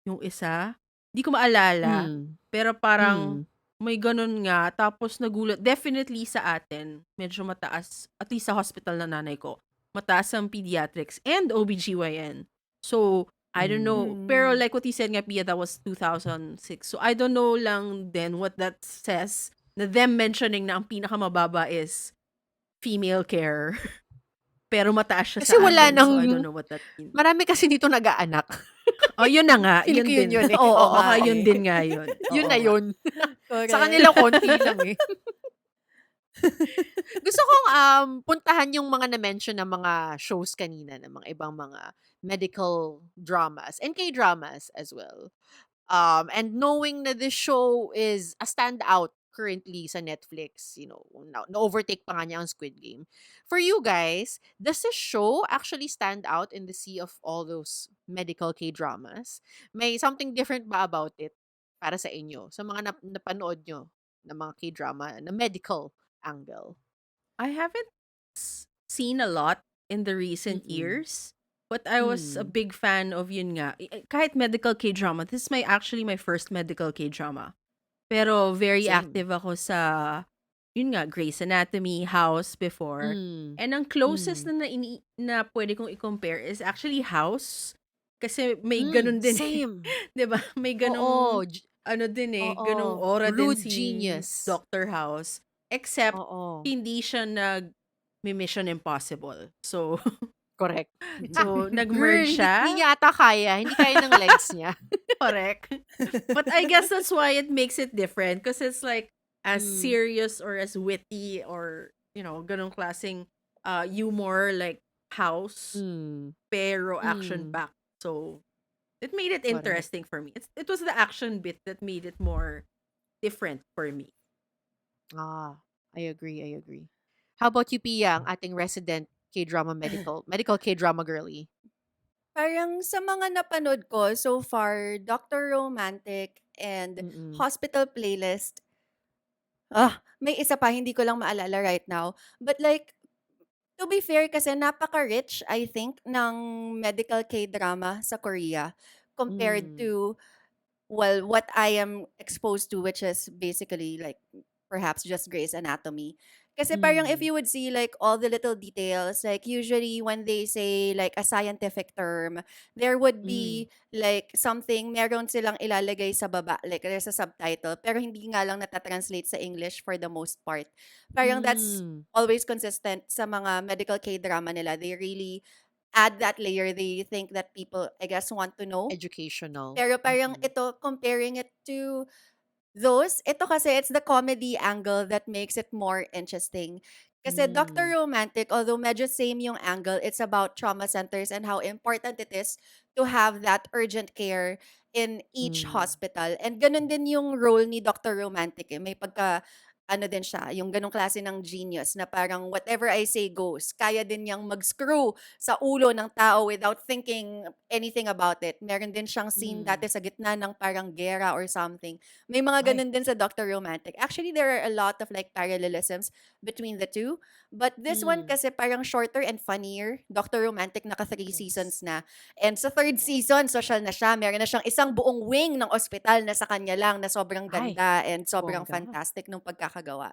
yung isa. Di ko maalala. Pero parang, may ganun nga. Tapos nagulat. Definitely sa atin, medyo mataas. At least sa hospital na nanay ko. Mataas ang pediatrics and OBGYN. So, I don't know. Pero like what you said nga, Pia, that was 2006. So, I don't know lang then what that says. Na them mentioning na ang pinakamababa is female care. Pero mataas siya Kasi sa wala atin. nang... So, I don't know what that means. Marami kasi dito nag-aanak. Oh, yun na nga. Feeling Yun ko yun din. yun eh. Oo, Oo baka nga yun eh. din nga yun. Yun Oo na nga. yun. Correct. Sa kanila, konti lang eh. Gusto kong puntahan yung mga na-mention ng mga shows kanina, ng mga ibang mga medical dramas and K-dramas as well. And knowing na this show is a standout currently sa Netflix, you know, na-overtake pa nga niya ang Squid Game. For you guys, does this show actually stand out in the sea of all those medical K-dramas? May something different ba about it para sa inyo? Sa mga napanood nyo ng mga K-drama na medical angle? I haven't seen a lot in the recent Mm-mm. years, but I was a big fan of yun nga. Kahit medical K-drama, this is actually my first medical K-drama. Pero very Same. active ako sa, yun nga, Grey's Anatomy, House before. And ang closest na pwede kong i-compare is actually House. Kasi may ganun din. Same. Diba? May ganung, Oo. ano din eh, Oo. ganung aura din Rude si genius. Dr. House. Except, Oo. hindi siya Mission Impossible. So, Correct. so Girl, nag-merge siya. hindi niya ata kaya. Hindi kaya ng legs niya. Correct. But I guess that's why it makes it different. Because it's like, as Mm. serious or as witty or, ganong klaseng humor like House, Mm. pero Mm. action-packed. So, it made it Correct. interesting for me. It was the action bit that made it more different for me. Ah, I agree, I agree. How about you, Pia, ang ating resident K-drama medical K-drama girly? Parang sa mga napanood ko so far, Doctor Romantic and Mm. Hospital Playlist. May isa pa hindi ko lang maalala right now. But like, to be fair kasi napaka-rich, I think, ng medical K-drama sa Korea compared Mm. to, well, what I am exposed to, which is basically like perhaps just Grey's Anatomy. Kasi parang if Mm. you would see like all the little details, like usually when they say like a scientific term, there would Mm. be like something, meron silang ilalagay sa baba, like there's a subtitle, pero hindi nga lang natatranslate sa English for the most part. Parang that's Mm. always consistent sa mga medical K-drama nila. They really add that layer. They think that people, I guess, want to know. Educational. Pero parang Mm. ito, comparing it to ito kasi it's the comedy angle that makes it more interesting. Kasi Doctor Mm. Romantic, although medyo same yung angle, it's about trauma centers and how important it is to have that urgent care in each Mm. hospital. And ganun din yung role ni Doctor Romantic. May pagka, ano din siya, yung ganong klase ng genius na parang whatever I say goes. Kaya din niyang mag-screw sa ulo ng tao without thinking anything about it. Meron din siyang scene Mm. dati sa gitna ng parang gera or something. May mga Ay. ganun din sa Doctor Romantic. Actually, there are a lot of like parallelisms between the two. But this one Mm. kasi parang shorter and funnier. Doctor Romantic naka 3 seasons Yes. na. And sa third Oo. season, social na siya. Meron na siyang isang buong wing ng ospital na sa kanya lang na sobrang Ay, ganda and sobrang bongga. fantastic nung pagkakagawa.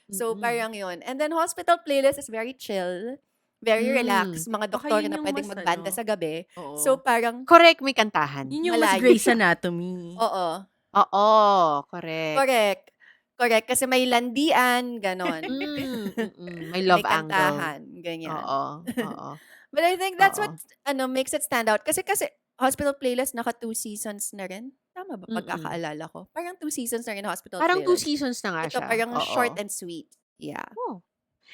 So Mm. parang yun. And then Hospital Playlist is very chill. Very Mm. relaxed. Mga Baka doktor yun na yung pwedeng mas magbanda sa gabi. So oo. parang Correct, may kantahan. Yun yung mas malayo Grey's siya. Anatomy. Oo. Oo, correct. Correct. Correct. Kasi may landian, ganon. May May love angle. kantahan, ganyan. Oo, oo, But I think that's what oo. makes it stand out. Kasi Hospital Playlist naka 2 seasons na rin. Tama ba Mm. pagkakaalala ko? Parang 2 seasons na rin Hospital Parang 2 Playlist. seasons na nga Ito siya, parang short oo. and sweet. Yeah. Oh.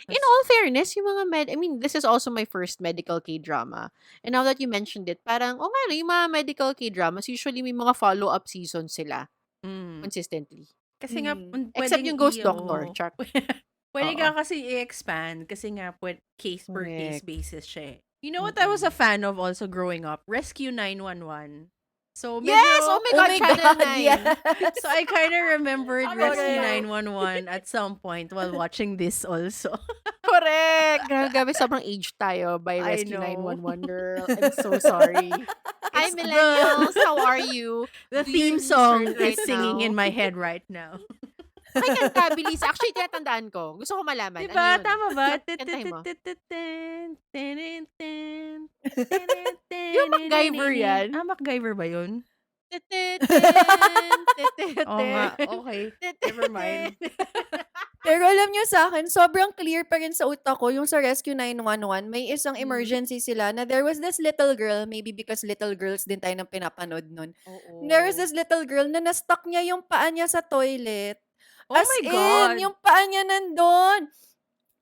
In Mas all fairness, yung mga I mean, this is also my first medical K-drama. And now that you mentioned it, parang, nga no, yung mga medical K-dramas, usually may mga follow-up seasons sila mm. consistently. Kasi nga Mhm. Except puwedeng yung Ghost Doctor, oo. char. Puwede Oo. ka kasi i-expand kasi nga case per case Correct. basis siya, eh. You know what I was a Mm. fan of also growing up? Rescue 911. So Yes! Oh medyo my God, Channel 9. yes. so I kinda remembered Channel Rescue 9. 911 at some point while watching this also. Correct! Grabe, sobrang age tayo by I Rescue know. 911 girl. I'm so sorry. Hi, It's millennials! How are you? the Do your theme song research is right singing in now. my head right now. Pakikanta, bilis. Actually, tinatandaan ko. Gusto ko malaman. Ano Diba? yun? Tama ba? Kantahin mo. Yung MacGyver yan? MacGyver ba yun? Oo nga. Okay. Never mind. Pero alam niyo sa akin, sobrang clear pa rin sa utak ko yung sa Rescue 911. May isang emergency sila na there was this little girl, maybe because little girls din tayo nang pinapanood nun. There was Oo. this little girl na na-stuck niya yung paa niya sa toilet. Oh As my in, God! yung paa niya nandun.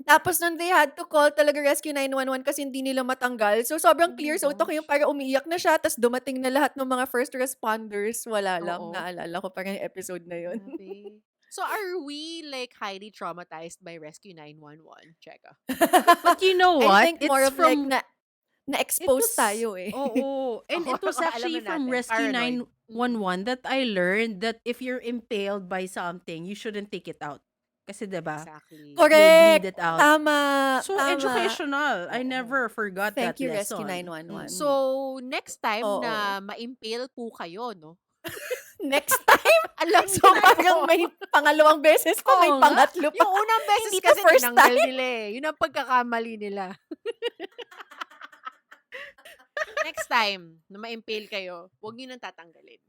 Tapos nun they had to call talaga Rescue 911 kasi hindi nila matanggal. So Oh sobrang my clear sa utak ko yung gosh. parang umiiyak na siya tapos dumating na lahat ng mga first responders. Wala lang. Oo. Naalala ko parang yung episode na yun. Grabe. So, are we like highly traumatized by Rescue 911? Cheka. But you know I what? think more It's of like from... It na-expose was... tayo eh. Oo. And it was Alam actually na from natin. Rescue Paranoid. 911 that I learned that if you're impaled by something, you shouldn't take it out. Kasi diba, Exactly. you'll Correct. bleed it out. Tama. So Tama. educational. I Oo. never forgot Thank that you, Rescue lesson. 911. So, next time Oo. na ma-impale po kayo, no? Next time? Alam So, niyo na parang po. may pangalawang beses pa, may Oo nga. pangatlo pa. Yung unang beses Hindi pa kasi first tinanggal time. nila eh. Yun ang pagkakamali nila. Next time na ma-impale kayo, huwag niyo nang tatanggalin.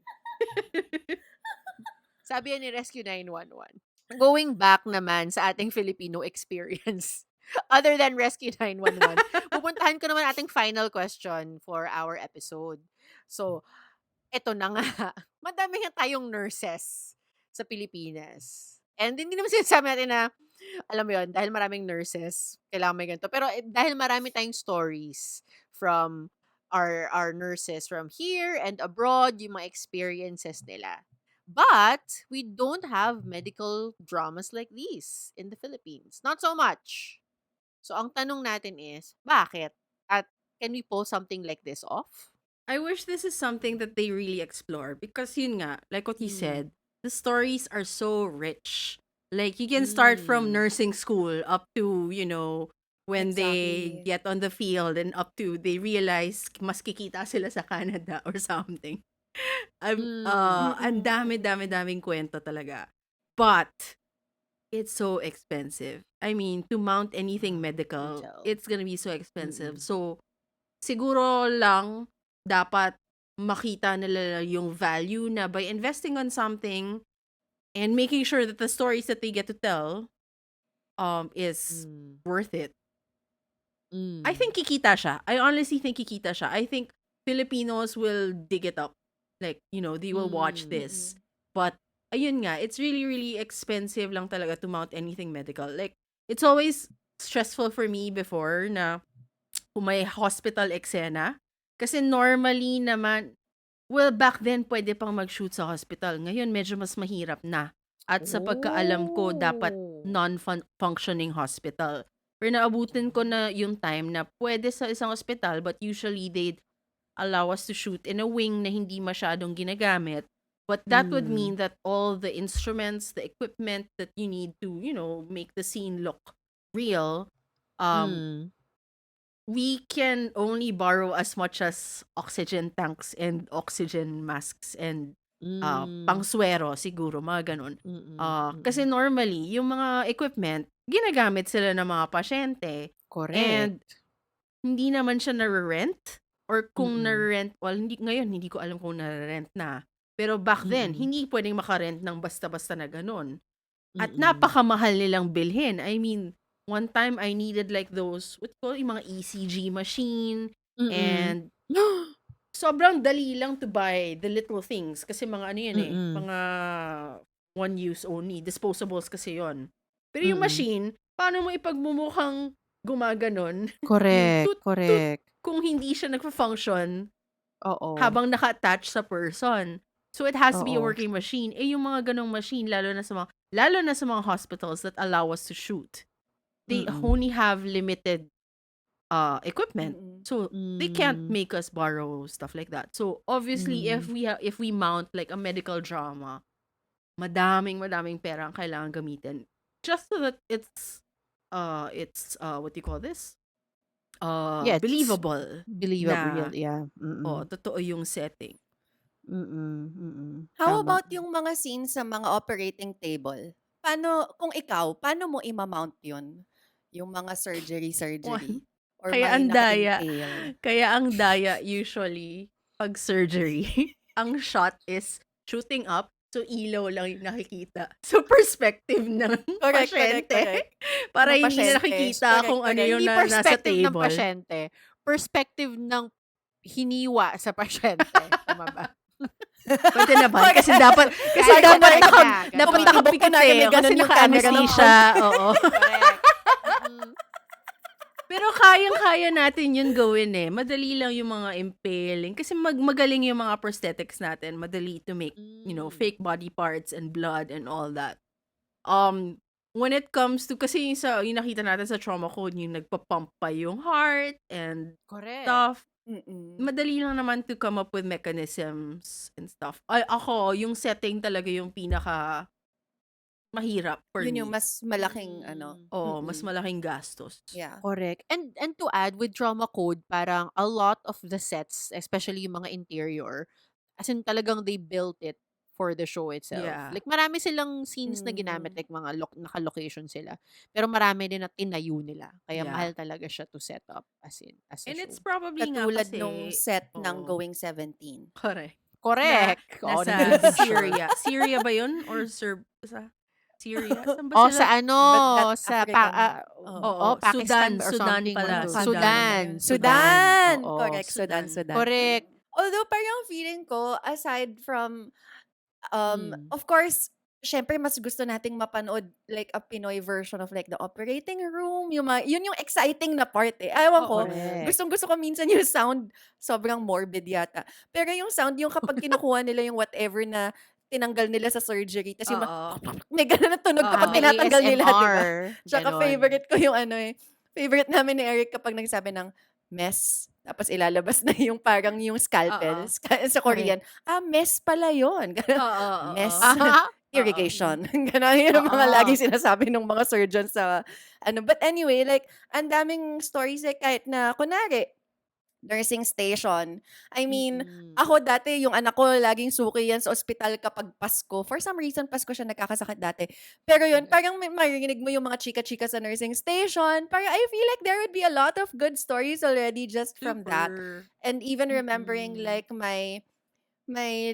Sabi yan ni Rescue 911. Going back naman sa ating Filipino experience, other than Rescue 911, pupuntahan ko naman ating final question for our episode. So, eto na nga. Madami nga tayong nurses sa Pilipinas. And hindi naman sinasabi natin na, alam mo yun, dahil maraming nurses, kailangan may ganito. Pero dahil marami tayong stories from our nurses from here and abroad, yung mga experiences nila. But we don't have medical dramas like these in the Philippines. Not so much. So ang tanong natin is, bakit? At can we pull something like this off? I wish this is something that they really explore because yun nga, like what you Mm. said, the stories are so rich. Like you can start from Mm. nursing school up to, when they Exactly. get on the field and up to they realize mas kikita sila sa Canada or something. Mm. Ang daming kwento talaga. But it's so expensive. I mean, to mount anything medical, tell. it's gonna be so expensive. Mm-mm. So, siguro lang dapat makita nila yung value na by investing on something and making sure that the stories that they get to tell is Mm. worth it. Mm. I think kikita siya. I honestly think kikita siya. I think Filipinos will dig it up. Like, they will watch this. But, ayun nga, it's really, really expensive lang talaga to mount anything medical. Like, it's always stressful for me before na kung may hospital eksena. Kasi normally naman, well, back then, pwede pang mag-shoot sa hospital. Ngayon, medyo mas mahirap na. At sa pagkaalam ko, dapat Oh. non-functioning hospital. Pero naabutin ko na yung time na pwede sa isang hospital, but usually they'd allow us to shoot in a wing na hindi masyadong ginagamit. But that would mean that all the instruments, the equipment that you need to, make the scene look real, Mm. we can only borrow as much as oxygen tanks and oxygen masks and Mm. pangswero siguro, mga ganun. Mm-mm. Kasi normally, yung mga equipment, ginagamit sila ng mga pasyente. Correct. And hindi naman siya na-rent. Or kung Mm-mm. na-rent, well, ngayon, hindi ko alam kung na-rent na. Pero back then, Mm-mm. hindi pwedeng makarent ng basta-basta na ganun. At Mm-mm. napakamahal nilang bilhin. I mean, one time I needed like those, what you call, yung mga ECG machine. Mm-mm. And sobrang dali lang to buy the little things. Kasi mga ano yun eh. Mm-mm. Mga one use only. Disposables kasi yon. Pero yung Mm-mm. machine, paano mo ipagmumukhang gumaganon? Correct. Toot, toot, Correct. kung hindi siya nagfa-function Oo. habang naka-attach sa person. So it has to be a Oo. working machine. Eh yung mga ganong machine, lalo na sa mga hospitals that allow us to shoot, they Mm-mm. only have limited equipment. Mm-mm. So they can't Mm. make us borrow stuff like that. So obviously if we mount like a medical drama, madaming pera ang kailangan gamitin just so that it's what do you call this? Yeah, it's Believable believable. na Yeah. Mm-mm. totoo yung setting. Mm-mm. How Tama. about yung mga scenes sa mga operating table? Kung ikaw, paano mo ima-mount yun? Yung mga surgery? Or Kaya may ang daya. naka-entail? Kaya ang daya usually pag surgery, ang shot is shooting up, so ilaw lang yung nakikita. So perspective ng pasyente. Para Ng hindi na pasyente. nakikita Correct, kung ano correct. yung Hindi nasa perspective ng table. pasyente. Perspective ng hiniwa sa pasyente. Tama ba? Pwede naman. Kasi dapat Kahit dapat correct ka. dapat Ganun. nakapikit na, may eh. ganun Kasi yung camera naka-anesthesia. Oo. Correct. Mm. Pero kayang-kaya natin yun gawin eh. Madali lang yung mga impaling. Kasi magaling yung mga prosthetics natin. Madali to make, fake body parts and blood and all that. When it comes to, kasi yung nakita natin sa trauma code, yung nagpa-pump pa yung heart and Correct. stuff. Mm-mm. Madali lang naman to come up with mechanisms and stuff. Ako, yung setting talaga yung pinaka mahirap for Yun me. yung mas malaking Oo, mas Mm-mm. malaking gastos. Yeah. Correct. And to add, with trauma code, parang a lot of the sets, especially yung mga interior, as in talagang they built it for the show itself. Yeah. Like marami silang scenes na ginamit, like mga naka-location sila. Pero marami din na tinayo nila. Kaya Yeah. mahal talaga siya to set up as a And show. it's probably nga Katulad kasi, nung set ng oo. Going 17. Correct. Correct. Oo, Nasa nandun din siya. Syria. Syria ba yun? Or sa Syria? Saan ba Oh, sila? sa ano, But that's sa African. Oo, Pakistan Sudan. or Sudan something. pala. Sudan. Sudan! Oo. Correct, Sudan. Correct. Although parang feeling ko, aside from, Mm. of course, syempre mas gusto nating mapanood like a Pinoy version of like the operating room, yung yun yung exciting na part eh. Ewan ko, Oo. Correct. gustong-gusto ko minsan yung sound, sobrang morbid yata. Pero yung sound, yung kapag kinukuha nila yung whatever na tinanggal nila sa surgery, tas yung Oo. may gano'n na tunog Oo. kapag May tinatanggal nila, di ba? ASMR. Tsaka Ganon. favorite ko yung ano eh, favorite namin ni Eric kapag nagsabi ng mess, tapos ilalabas na yung parang yung scalpel Oo. sa Korean. Mess pala yun. Oo, oo. Mess Ah, Oo. irrigation. Gano'n yun ang mga oo. laging sinasabi ng mga surgeons sa ano. But anyway, like, ang daming stories like kahit na kunwari, nursing station. I mean, Mm-mm. ako dati yung anak ko laging suki yan sa ospital kapag Pasko. For some reason, Pasko siya nagkakasakit dati. Pero yun, parang marinig mo yung mga chika-chika sa nursing station. Parang I feel like there would be a lot of good stories already just from that. Super. And even remembering Mm-mm. like my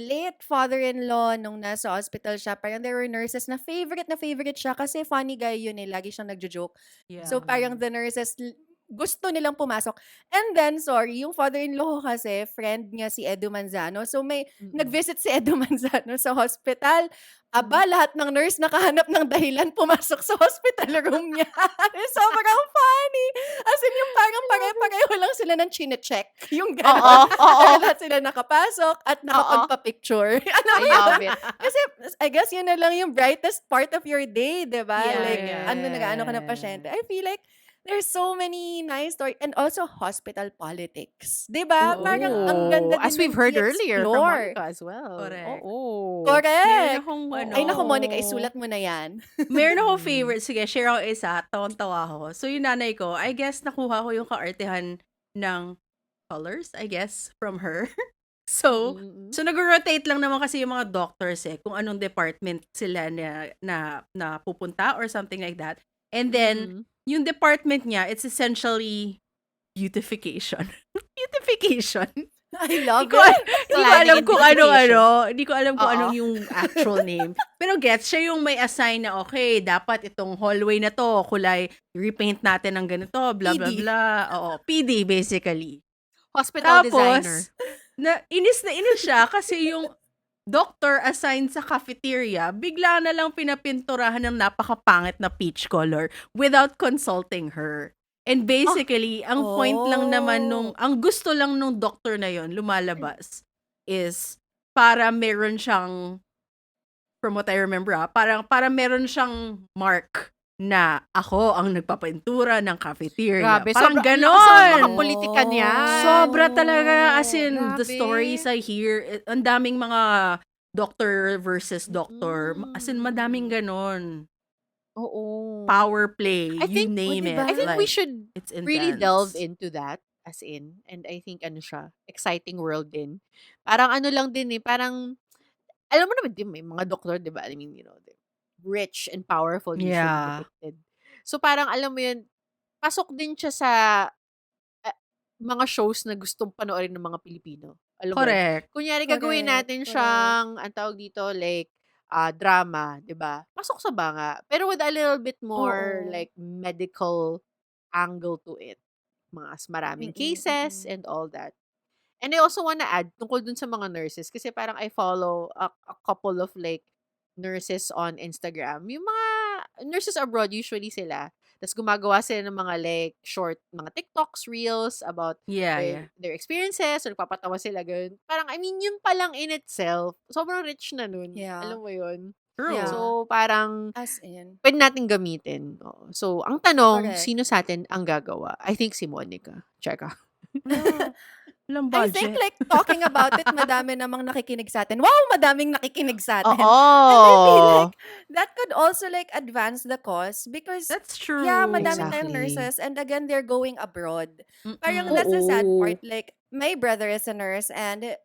late father-in-law nung nasa hospital siya, parang there were nurses na favorite siya kasi funny guy yun eh, lagi siyang nagjo-joke. So Yeah. parang the nurses gusto nilang pumasok. And then, sorry, yung father-in-law ko kasi, friend niya si Edu Manzano. So may Mm-mm. nag-visit si Edu Manzano sa hospital. Mm. Aba, lahat ng nurse nakahanap ng dahilan pumasok sa hospital room niya. Sobrang funny. As in, yung parang pare-pareho lang sila ng chine-check. Yung Oo, gano'n. oo. Pero lahat sila nakapasok at nakapagpa-picture. Alam I mo yun? love it. Kasi, I guess yun na lang yung brightest part of your day, di ba? Yeah, Like, yeah. nag-ano ka ng pasyente. I feel like, there's so many nice stories. And also, hospital politics. Di ba? Oo. Parang ang ganda As din we've heard earlier from i-explore. Monica as well. Correct. Oo. Meron Correct. akong ano, Ay, naku, Monica, Oo. isulat mo na yan. meron akong Mm. favorite. Sige, share ako isa. Tawang-tawa ako. So, yung nanay ko, I guess, nakuha ko yung kaartehan ng colors, I guess, from her. So, Mm-mm. nag-rotate lang naman kasi yung mga doctors eh, kung anong department sila na pupunta or something like that. And then, Mm. yung department niya, it's essentially beautification. Beautification. I love Hindi ko, it. hindi ko Planning alam and kung beautification. hindi ko alam kung Oo. anong yung actual name. Pero gets, siya yung may assign na, okay, dapat itong hallway na to, kulay, repaint natin ng ganito, blah, blah, PD. blah. Oo, PD basically. Hospital designer. Tapos, inis siya kasi yung doctor assigned sa cafeteria, bigla na lang pinapinturahan ng napakapangit na peach color without consulting her. And basically, ang point lang naman ang gusto lang nung doctor na yon lumalabas is para meron siyang, from what I remember, para meron siyang mark na ako ang nagpapintura ng cafeteria. Grabe, Parang ang lakas ng ganon. mga politika niyan. Sobra talaga, as in, the Grabe. stories I hear, ang daming mga doctor versus doctor. As in, madaming ganon. Oo. Power play, I you think, name it. diba? I think we Like, should it's really intense. delve into that as in. And I think ano siya, exciting world din. Parang ano lang din eh, parang, alam mo naman din, may mga doktor, di ba? I mean, you know, they're rich and powerful usually Yeah. depicted. So parang alam mo yun, pasok din siya sa mga shows na gustong panoorin ng mga Pilipino. Alam mo yun? Correct. Kunyari, gagawin natin siyang, ang tawag dito, like, drama, di ba? Pasok sa banga. Pero with a little bit more, Oo. like, medical angle to it. Maraming cases and all that. And I also wanna add, tungkol dun sa mga nurses, kasi parang I follow a couple of, like, nurses on Instagram. Yung mga nurses abroad, usually sila. Tapos gumagawa sila ng mga, like, short, mga TikToks, Reels about Yeah. their experiences, or nagpapatawa sila, ganun. Parang, I mean, yun pa lang in itself, sobrang rich na nun. Yeah. Alam mo yun? True. Yeah. So, parang, As in. pwede natin gamitin. Oo. So, ang tanong, Correct. sino sa atin ang gagawa? I think si Monica. Cheka. Walang I budget. think like talking about it, madami namang nakikinig sa atin. Wow, madaming nakikinig sa atin. Oo. And I feel like that could also like advance the cause because That's true. yeah, madami tayong Exactly. nurses and again, they're going abroad. Mm-mm. Parang that's the sad Oo. part. Like, my brother is a nurse and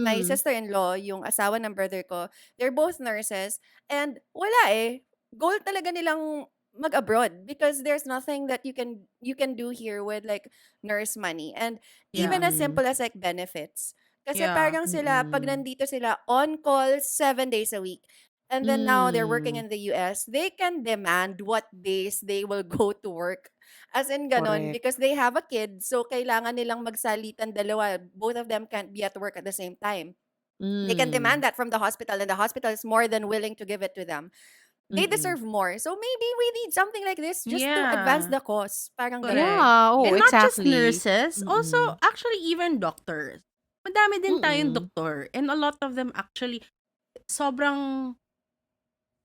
my Mm. sister-in-law, yung asawa ng brother ko, they're both nurses and wala eh. Goal talaga nilang mag-abroad because there's nothing that you can do here with like nurse money and even as simple as like benefits. Kasi Yeah. parang sila, pag Mm-mm. nandito sila on call 7 days a week, and then now they're working Mm. in the US, they can demand what days they will go to work. As in ganon, Correct. because they have a kid, so kailangan nilang magsalitan dalawa. Both of them can't be at work at the same time. They can demand Mm. that from the hospital, and the hospital is more than willing to give it to them. They Mm. deserve more. So maybe we need something like this just to advance Yeah. the cause. Parang Correct. ganun. Yeah, oh, And Yeah. not just exactly. nurses, also Mm. actually even doctors. Madami din tayong Mm. doktor. And a lot of them actually, sobrang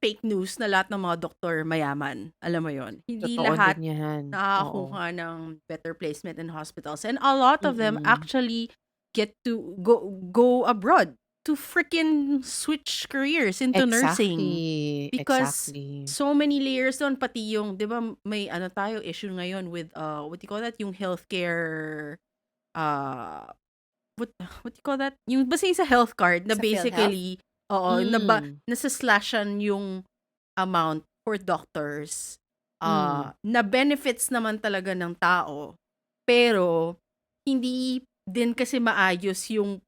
fake news na lahat ng mga doktor mayaman. Alam mo yon. Hindi Totoo lahat din 'yan. Oo. nakakakuha ng better placement in hospitals. And a lot of them Mm. actually get to go abroad to freaking switch careers into nursing. Exactly. Because Exactly. so many layers doon, pati yung, di ba, may ano tayo, issue ngayon with, what do you call that? Yung healthcare, uh, what do you call that? Yung basta yung sa health card na Sa PhilHealth? basically, Mm. nasaslashan yung amount for doctors, Mm. na benefits naman talaga ng tao, pero hindi din kasi maayos yung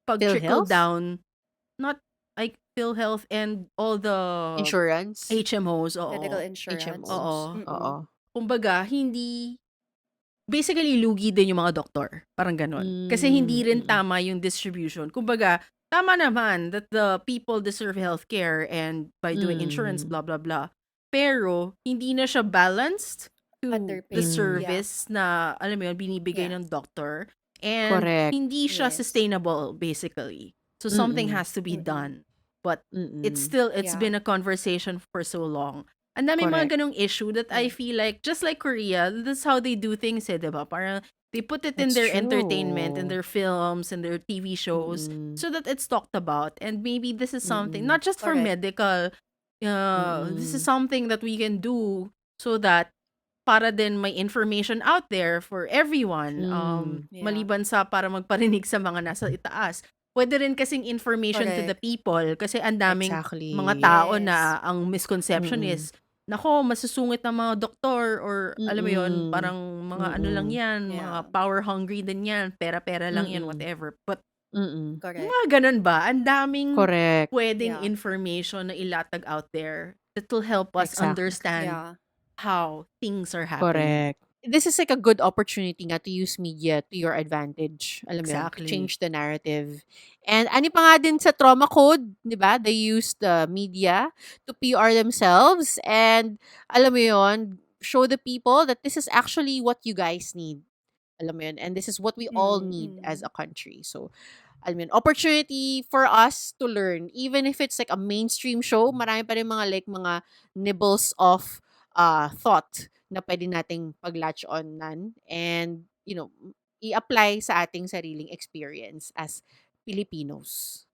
pag-trickle PhilHealth? down, not like PhilHealth and all the Insurance? HMOs, Medical oo. insurance. Oo. HMOs? Mm-mm. Oo. Kumbaga, basically, lugi din yung mga doktor. Parang ganon. Kasi hindi rin Mm. tama yung distribution. Kumbaga, tama naman that the people deserve healthcare and by doing insurance, Mm. blah, blah, blah. Pero, hindi na siya balanced to the Underpaid. Yeah. service na, alam mo yun, binibigay Yeah. ng doctor. And Correct. hindi siya Yes. sustainable, basically. So, something Mm. has to be Mm-mm. done. But it's Mm. Yeah. been a conversation for so long. Ang dami mga Correct. ganong issue that I Yeah. feel like, just like Korea, that's how they do things, diba? Parang they put it in That's their entertainment, in true. their films, and their TV shows, Mm. so that it's talked about. And maybe this is something, Mm. not just for Correct. medical, this is Mm. something that we can do so that para din may information out there for everyone. Mm. Yeah. Maliban sa para magparinig sa mga nasa itaas. Pwede rin kasing information to the Correct. people kasi ang daming mga Exactly. tao Yes. na ang misconception Mm. is, nako, masusungit ng mga doktor or alam mo yun, Mm. parang mga ano lang Mm. yan, mga Yeah. power hungry din yan, pera-pera lang yan, Mm. whatever. But Mm. Correct. mga ganun ba? Ang daming Correct. pwedeng Yeah. information na ilatag out there that will help us Exactly. understand Yeah. how things are happening. Correct. This is like a good opportunity nga to use media to your advantage. Alam mo yun, to Exactly. change the narrative. And ano pa nga din sa trauma code, di ba? They use the media to PR themselves and alam mo yun, show the people that this is actually what you guys need. Alam mo yun, and this is what we all need as Mm-mm. a country. So, alam mo yun, opportunity for us to learn. Even if it's like a mainstream show, marami pa rin mga nibbles of thought na pwede nating pag-latch on nan and, you know, i-apply sa ating sariling experience as Filipinos.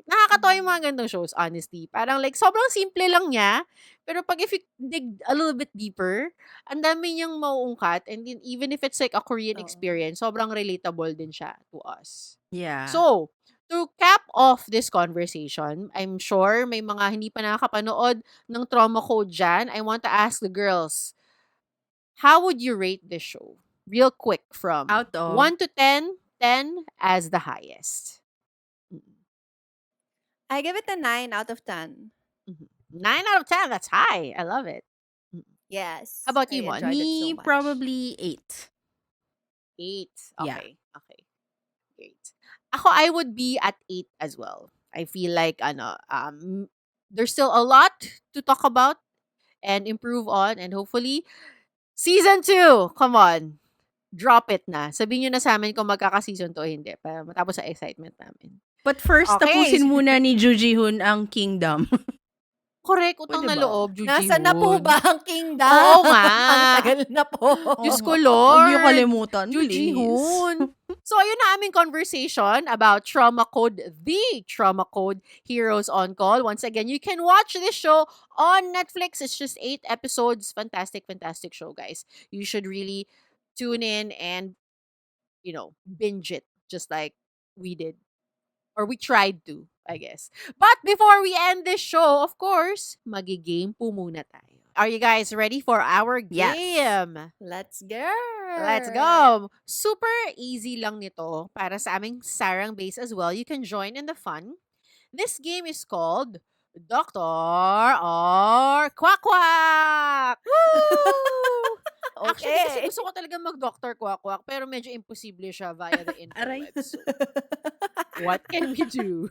Nakakatawa yung mga ganitong shows, honestly. Parang like, sobrang simple lang niya. Pero pag if you dig a little bit deeper, ang dami niyang mauungkat. And even if it's like a Korean Oo. experience, sobrang relatable din siya to us. Yeah. So, to cap off this conversation, I'm sure may mga hindi pa nakakapanood ng Trauma Code dyan. I want to ask the girls, how would you rate this show? Real quick from Out of 1 to 10, 10 as the highest. I give it a 9 out of 10. 9 out of 10, that's high. I love it. Yes. How about I you, Mon? enjoyed it so me, much. probably 8. 8. Yeah. Okay. Great. Ako, I would be at 8 as well. I feel like, there's still a lot to talk about and improve on. And hopefully, season 2, come on. Drop it na. Sabihin nyo na sa amin kung magkaka-season 2 o hindi. Para matapos sa excitement namin. But first, Okay. tapusin muna ni Ju Ji-hoon ang Kingdom. Correct, utang Pwede na ba? loob, Ju Nasaan na po Ji-hoon. ba ang kingdom? Oo nga. Ang tagal na po. Diyos ko, Huwag Lord. niyo kalimutan, Ju please. Ji-hoon. So, ayun na aming conversation about Trauma Code, the Trauma Code Heroes on Call. Once again, you can watch this show on Netflix. It's just 8 episodes. Fantastic, fantastic show, guys. You should really tune in and, binge it just like we did. Or we tried to, I guess. But before we end this show, of course, magi-game po muna tayo. Are you guys ready for our Yes. game? Let's go. Let's go! Super easy lang nito para sa aming Sarang base as well. You can join in the fun. This game is called Doctor or Quack Quack! Woo! Actually, kasi Okay. gusto ko talaga mag-Doctor Quack Quack pero medyo imposible siya via the Aray. interwebs. So, What can we do?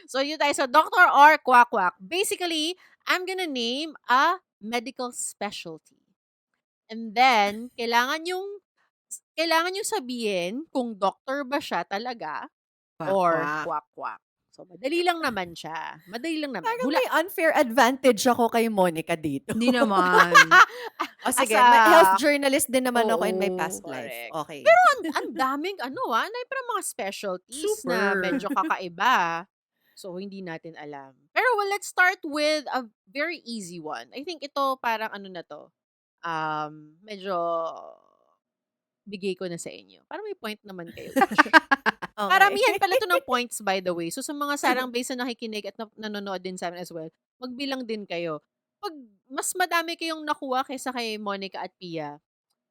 So, yun tayo sa doctor or quack-quack. Basically, I'm gonna name a medical specialty. And then, kailangan yung sabihin kung doctor ba siya talaga or Quack-quack. quack-quack. So, madali lang naman siya. Madali lang naman. Parang may unfair advantage ako kay Monica dito. Hindi naman. O sige, As a- health journalist din naman ako in my Oo, past life. correct. Okay. Pero ang daming parang mga specialties na Super. medyo kakaiba. So, hindi natin alam. Pero well, let's start with a very easy one. I think ito parang na to. Medyo bigay ko na sa inyo. Parang may point naman kayo. Okay. Paramihan pala to ng points, by the way. So, sa mga sarang base na nakikinig at nanonood din sa amin as well, magbilang din kayo. Pag mas madami kayong nakuha kaysa kay Monica at Pia,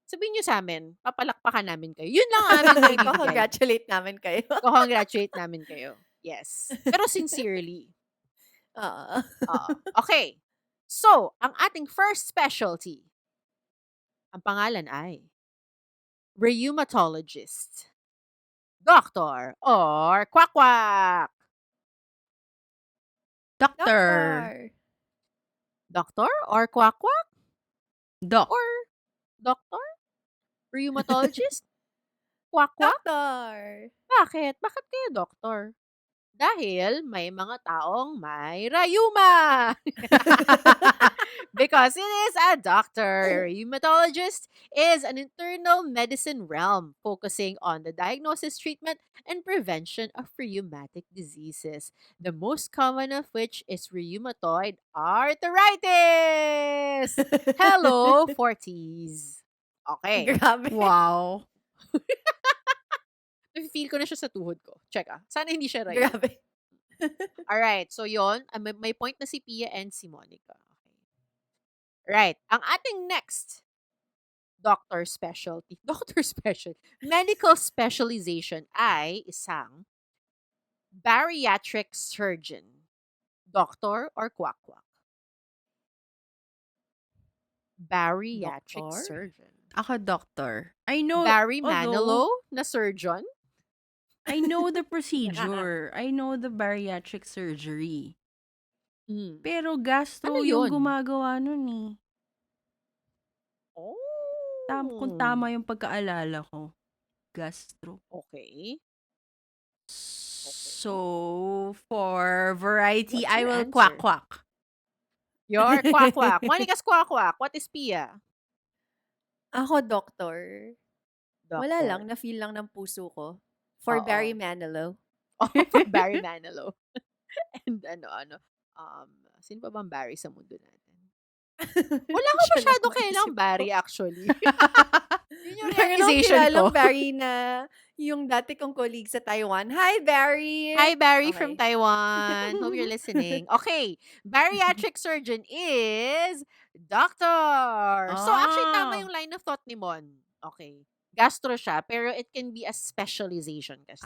sabihin nyo sa amin, papalakpakan namin kayo. Yun lang ang amin maibibigay. Congratulate namin kayo. Congratulate namin kayo. Yes. Pero sincerely. Oo. Okay. So, ang ating first specialty, ang pangalan ay rheumatologist, doctor, or quack-quack. Doctor. Doctor or quack-quack Doc. or doctor? Rheumatologist? Quack-quack? Doctor. Bakit? Bakit kayo doctor? Dahil may mga taong may rayuma. Because it is a doctor. Rheumatologist is an internal medicine realm focusing on the diagnosis, treatment, and prevention of rheumatic diseases, the most common of which is rheumatoid arthritis. Hello, 40s. Okay. Grabe. Wow. Feel ko na siya sa tuhod ko. Check Sana hindi siya right. Grabe. Alright. So, yon. May point na si Pia and si Monica. Okay. Right. Ang ating next medical specialization ay isang bariatric surgeon. Doctor or quack-quack? Bariatric Doctor? surgeon. Ako, doctor. I know, Barry although- Manilow na surgeon? I know the procedure. I know the bariatric surgery. Hmm. Pero gastro Ano yung yun? gumagawa nun eh. Oh. Kung tama yung pagkaalala ko. Gastro. Okay. So, for variety, What's I your will answer? quack-quack. Your quack-quack. Monica's quack-quack. What is Pia? Ako, doctor. Wala Doctor. lang. Na-feel lang ng puso ko. For Oo. Barry Manilow. Oh, Barry Manilow. And sino pa bang Barry sa mundo natin? Wala ko Siya lang masyado maisip kailang ko. Barry actually. Yun yung Meron akong realization kilalang ko. Barry na yung dati kong colleague sa Taiwan. Hi, Barry! Hi, Barry Okay. from Taiwan. Hope you're listening. Okay. Bariatric surgeon is doctor. So, actually, tama Ah. yung line of thought ni Mon. Okay. Gastro siya, pero it can be a specialization kasi.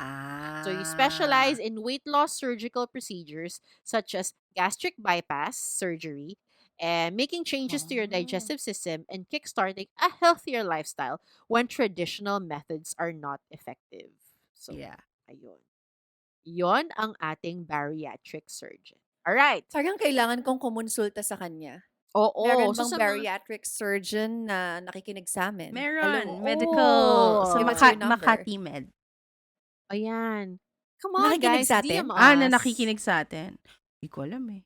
So, you specialize in weight loss surgical procedures such as gastric bypass surgery and making changes to your Oh. digestive system and kickstarting a healthier lifestyle when traditional methods are not effective. So, Yeah. ayun. Yon ang ating bariatric surgeon. Alright. Parang kailangan kong kumonsulta sa kanya. Oo. Meron So, bang sa mga- bariatric surgeon na nakikinig sa amin? Meron. Hello. Medical. Oh. Sa Give us your number. Makati Med. Ayan. Come on, Nakikinig guys. sa DM atin? us. Na nakikinig sa atin. Hindi ko alam eh.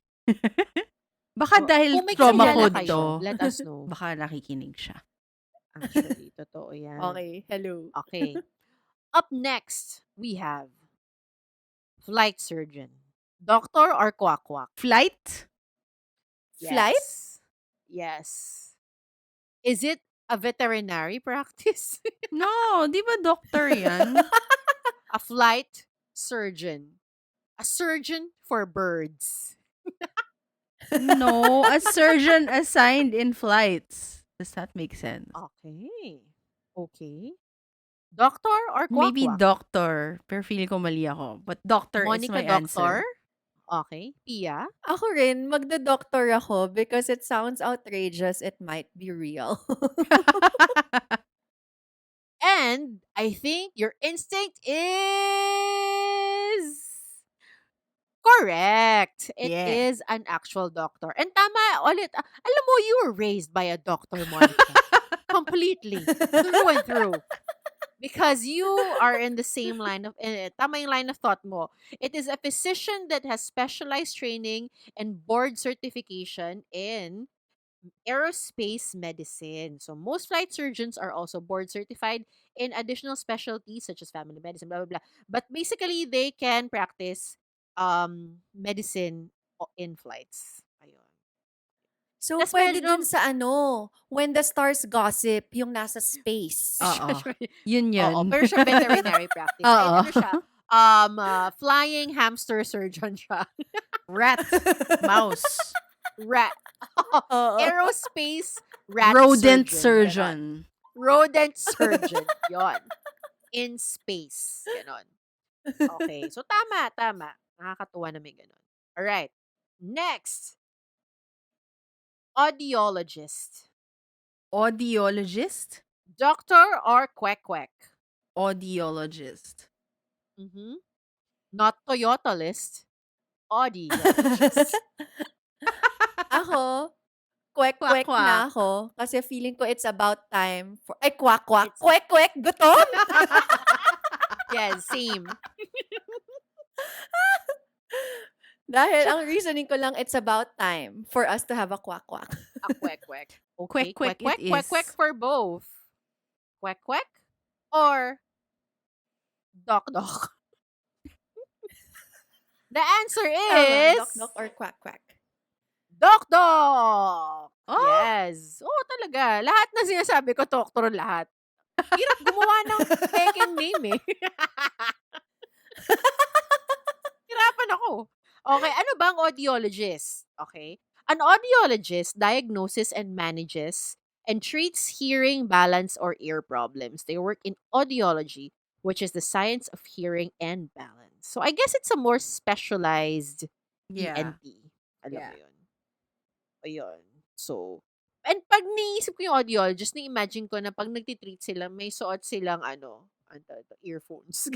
Baka O, dahil kung may trauma kilala code kayo, to. let us know. Baka nakikinig siya. Actually, totoo yan. Okay, hello. Okay. Up next, we have flight surgeon. Doctor or quack-quack? Flight? Flight? Yes. Is it a veterinary practice? No, di ba doctor yan? A flight surgeon. A surgeon for birds. No, a surgeon assigned in flights. Does that make sense? Okay. Okay. Doctor or quack-quack? Maybe doctor. Pero feeling ko mali ako. But doctor Monica, is my doctor? answer. Okay. Pia? Ako rin, magda-doctor ako because it sounds outrageous. It might be real. And I think your instinct is Correct. It Yeah. is an actual doctor. And tama ulit. Alam mo, you were raised by a doctor, Monica. Completely. Through and through. Because you are in the same line of, tama yung line of thought mo. It is a physician that has specialized training and board certification in aerospace medicine. So most flight surgeons are also board certified in additional specialties such as family medicine, blah blah blah. But basically, they can practice medicine in flights. Ayun. So, Tas pwede medyo dun sa When the Stars Gossip, yung nasa space. Oo. Yun Oo, yun. pero siya veterinary practice. Ay, Oo. ano siya? Flying hamster surgeon siya. Rat. Mouse. Rat. Oo. Aerospace rat Rodent surgeon. Ganon. surgeon. Rodent surgeon. Yon. In space. Ganon. Okay. So, tama. Nakakatuwa na may ganon. Alright. Next. Audiologist. Audiologist? Doctor or quack. Audiologist. Mm-hmm. Not Toyota list. Audiologist. Ako, kwek-kwek Kwak-kwak. na ako kasi feeling ko it's about time for... Ay, kwak-kwak. It's- Kwek-kwek, gutom! Yeah, same. Dahil ang reasoning ko lang, it's about time for us to have a kwak-kwak. A quack. Okay, Quack it is. quack for both. Quack or doc. The answer Tama, is doc or kwak-kwak. doc. Oh. Yes. Oo, talaga. Lahat na sinasabi ko, doktor lahat. Hirap gumawa ng second name eh. Hirapan ako. Okay, ano ba ang audiologist? Okay. An audiologist diagnoses and manages and treats hearing, balance, or ear problems. They work in audiology, which is the science of hearing and balance. So I guess it's a more specialized Yeah. ENT. Alam Yeah. mo yun. Ayun. So, and pag niisip ko yung audiologist, na-imagine ko na pag nagtitreat sila, may suot silang earphones.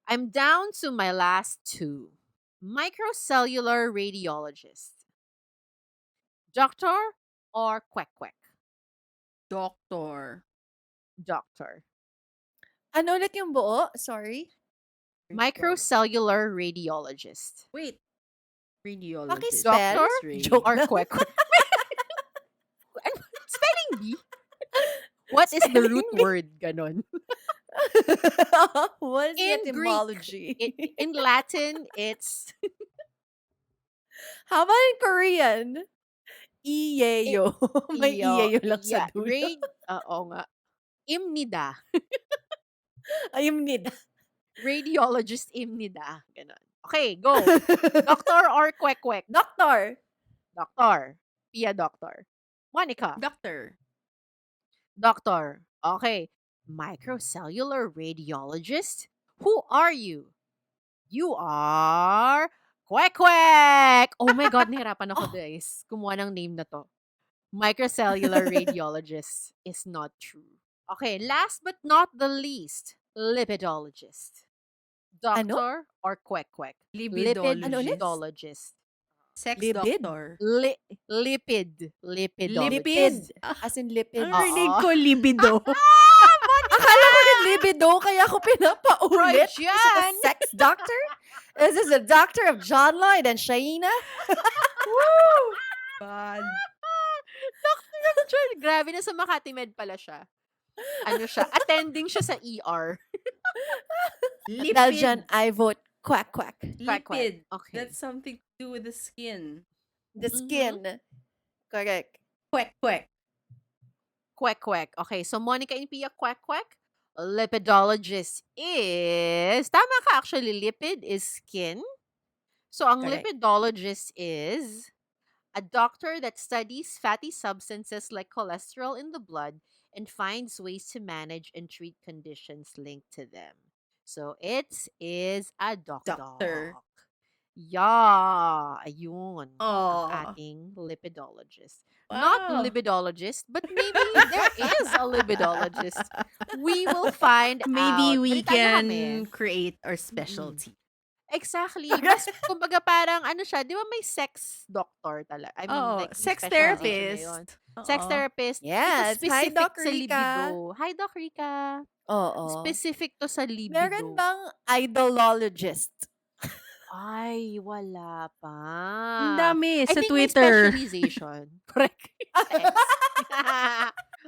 I'm down to my last two. Microcellular radiologist. Doctor or quack? Doctor. Doctor. Ano ulit yung buo? Sorry. Microcellular radiologist. Wait. Radiologist. Paki-spell? Doctor Joke or lang. quack? Ano? Spelling bee? What is the root Spelling bee? word? Ganon. What is the In Greek, etymology? In Latin, it's How about in Korean? Iyeyo. May iyeyo lang sa dulo. Oo nga. Imnida. Ayun nid. Radiologist imnida. Ganon. Okay, go. Doctor or quack? Doctor. Doctor. Pia doctor. Monica. Doctor. Doctor. Okay. Microcellular radiologist? Who are you? You are quack. Oh my God, nahirapan ako guys. Kumuha ng name na to. Microcellular radiologist is not true. Okay, last but not the least, lipidologist. Doctor or quack? Libidologist. Ano ulit? Lipidologist. Sex Libid? doctor. Lipidologist. Lipid. As in lipid. Ang rinig ko, libido. Akala ko yung libido, kaya ako pinapaulit. Right Is it a yan. sex doctor? Is this a doctor of John Lloyd and Shaina? Bad. Grabe na sa Makati Med pala siya. Ano siya? Attending siya sa ER. Dahil dyan, I vote quack. Quack. Lipid. Okay. That's something to do with the skin. The skin. Correct. Quack. Quack. Okay, so Monica and Pia, quack. Lipidologist is, tama ka actually, lipid is skin. So ang Correct. lipidologist is a doctor that studies fatty substances like cholesterol in the blood and finds ways to manage and treat conditions linked to them. So it is a Doctor. Yeah, ayun. Oh. Ang ating lipidologist. Wow. Not libidologist, but maybe there is a libidologist. We will find Maybe out. we Balitaan nyo kami. can create our specialty. Exactly. Mas, kumbaga parang, ano siya, di ba may sex doctor talaga? I mean, Oo, like, yung sex specialization niya yun. therapist. Sex Oo. therapist. Ito Yes. Hi, specific Doc sa Rica. libido. Hi, Doc Rica. Oo. Specific to sa Meron libido. bang idolologist? Ay, wala pa. Ang dami I sa think may Twitter. specialization. Correct. Sex.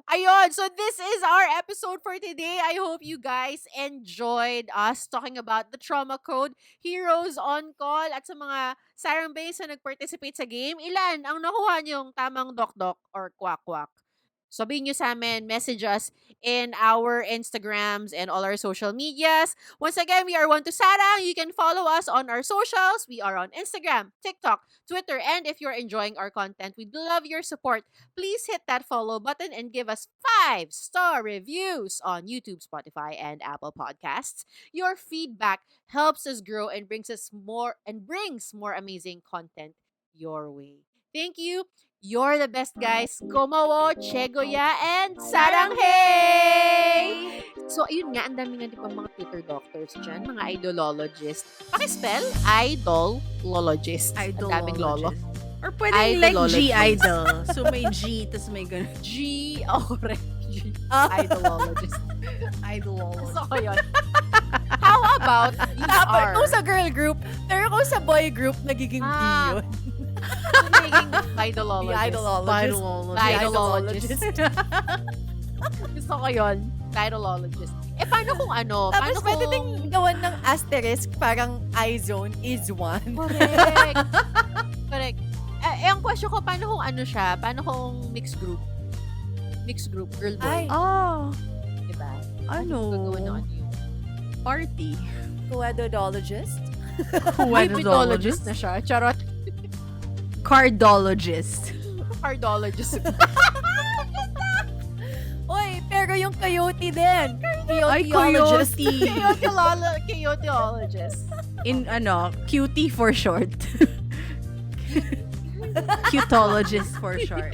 Ayun, so this is our episode for today. I hope you guys enjoyed us talking about the trauma code, heroes on call, at sa mga Sarang Bays na nag-participate sa game. Ilan ang nakuha niyong tamang dok-dok or kwak-kwak? Sabihin nyo sa amin, message us in our Instagrams and all our social medias. Once again, we are One to Sarang. You can follow us on our socials. We are on Instagram, TikTok, Twitter, and if you're enjoying our content, we'd love your support. Please hit that follow button and give us 5-star reviews on YouTube, Spotify, and Apple Podcasts. Your feedback helps us grow and brings more amazing content your way. Thank you. You're the best, guys. Komawo, Chegoya, and Saranghey! So, ayun nga, ang dami nga di pa mga Twitter doctors dyan, mga idolologists. Pakispell, idolologist. Ang daming lolo. Idolologist. Or pwedeng like Idolologist. G-idol. So may G, tas may ganun. Correct. Ah. Idolologist. Idolologist. Gusto ko yun. How about you Dapat are? kung sa girl group, pero kung sa boy group, nagiging B Ah. yun. Naging idolologist. The idolologist. Idolologist. Gusto ko yun. Idolologist. Paano kung ano? Tapos Paano pwede kung... ding gawan ng asterisk, parang I-zone is one. Correct. Correct. Ang question ko, paano kung ano siya? Paano kung mixed group? Mixed group, girl-boy. Ay. Oh, Diba? ano? Gagawa ng ano yun? Party. Coedologist? Ay, mythologist na siya. Charot. Cardologist. Cardologist. Oy, pero yung coyote din. Ay, Coyoteologist. coyote. Chaotologist. In cutie for short. Cutologist for short.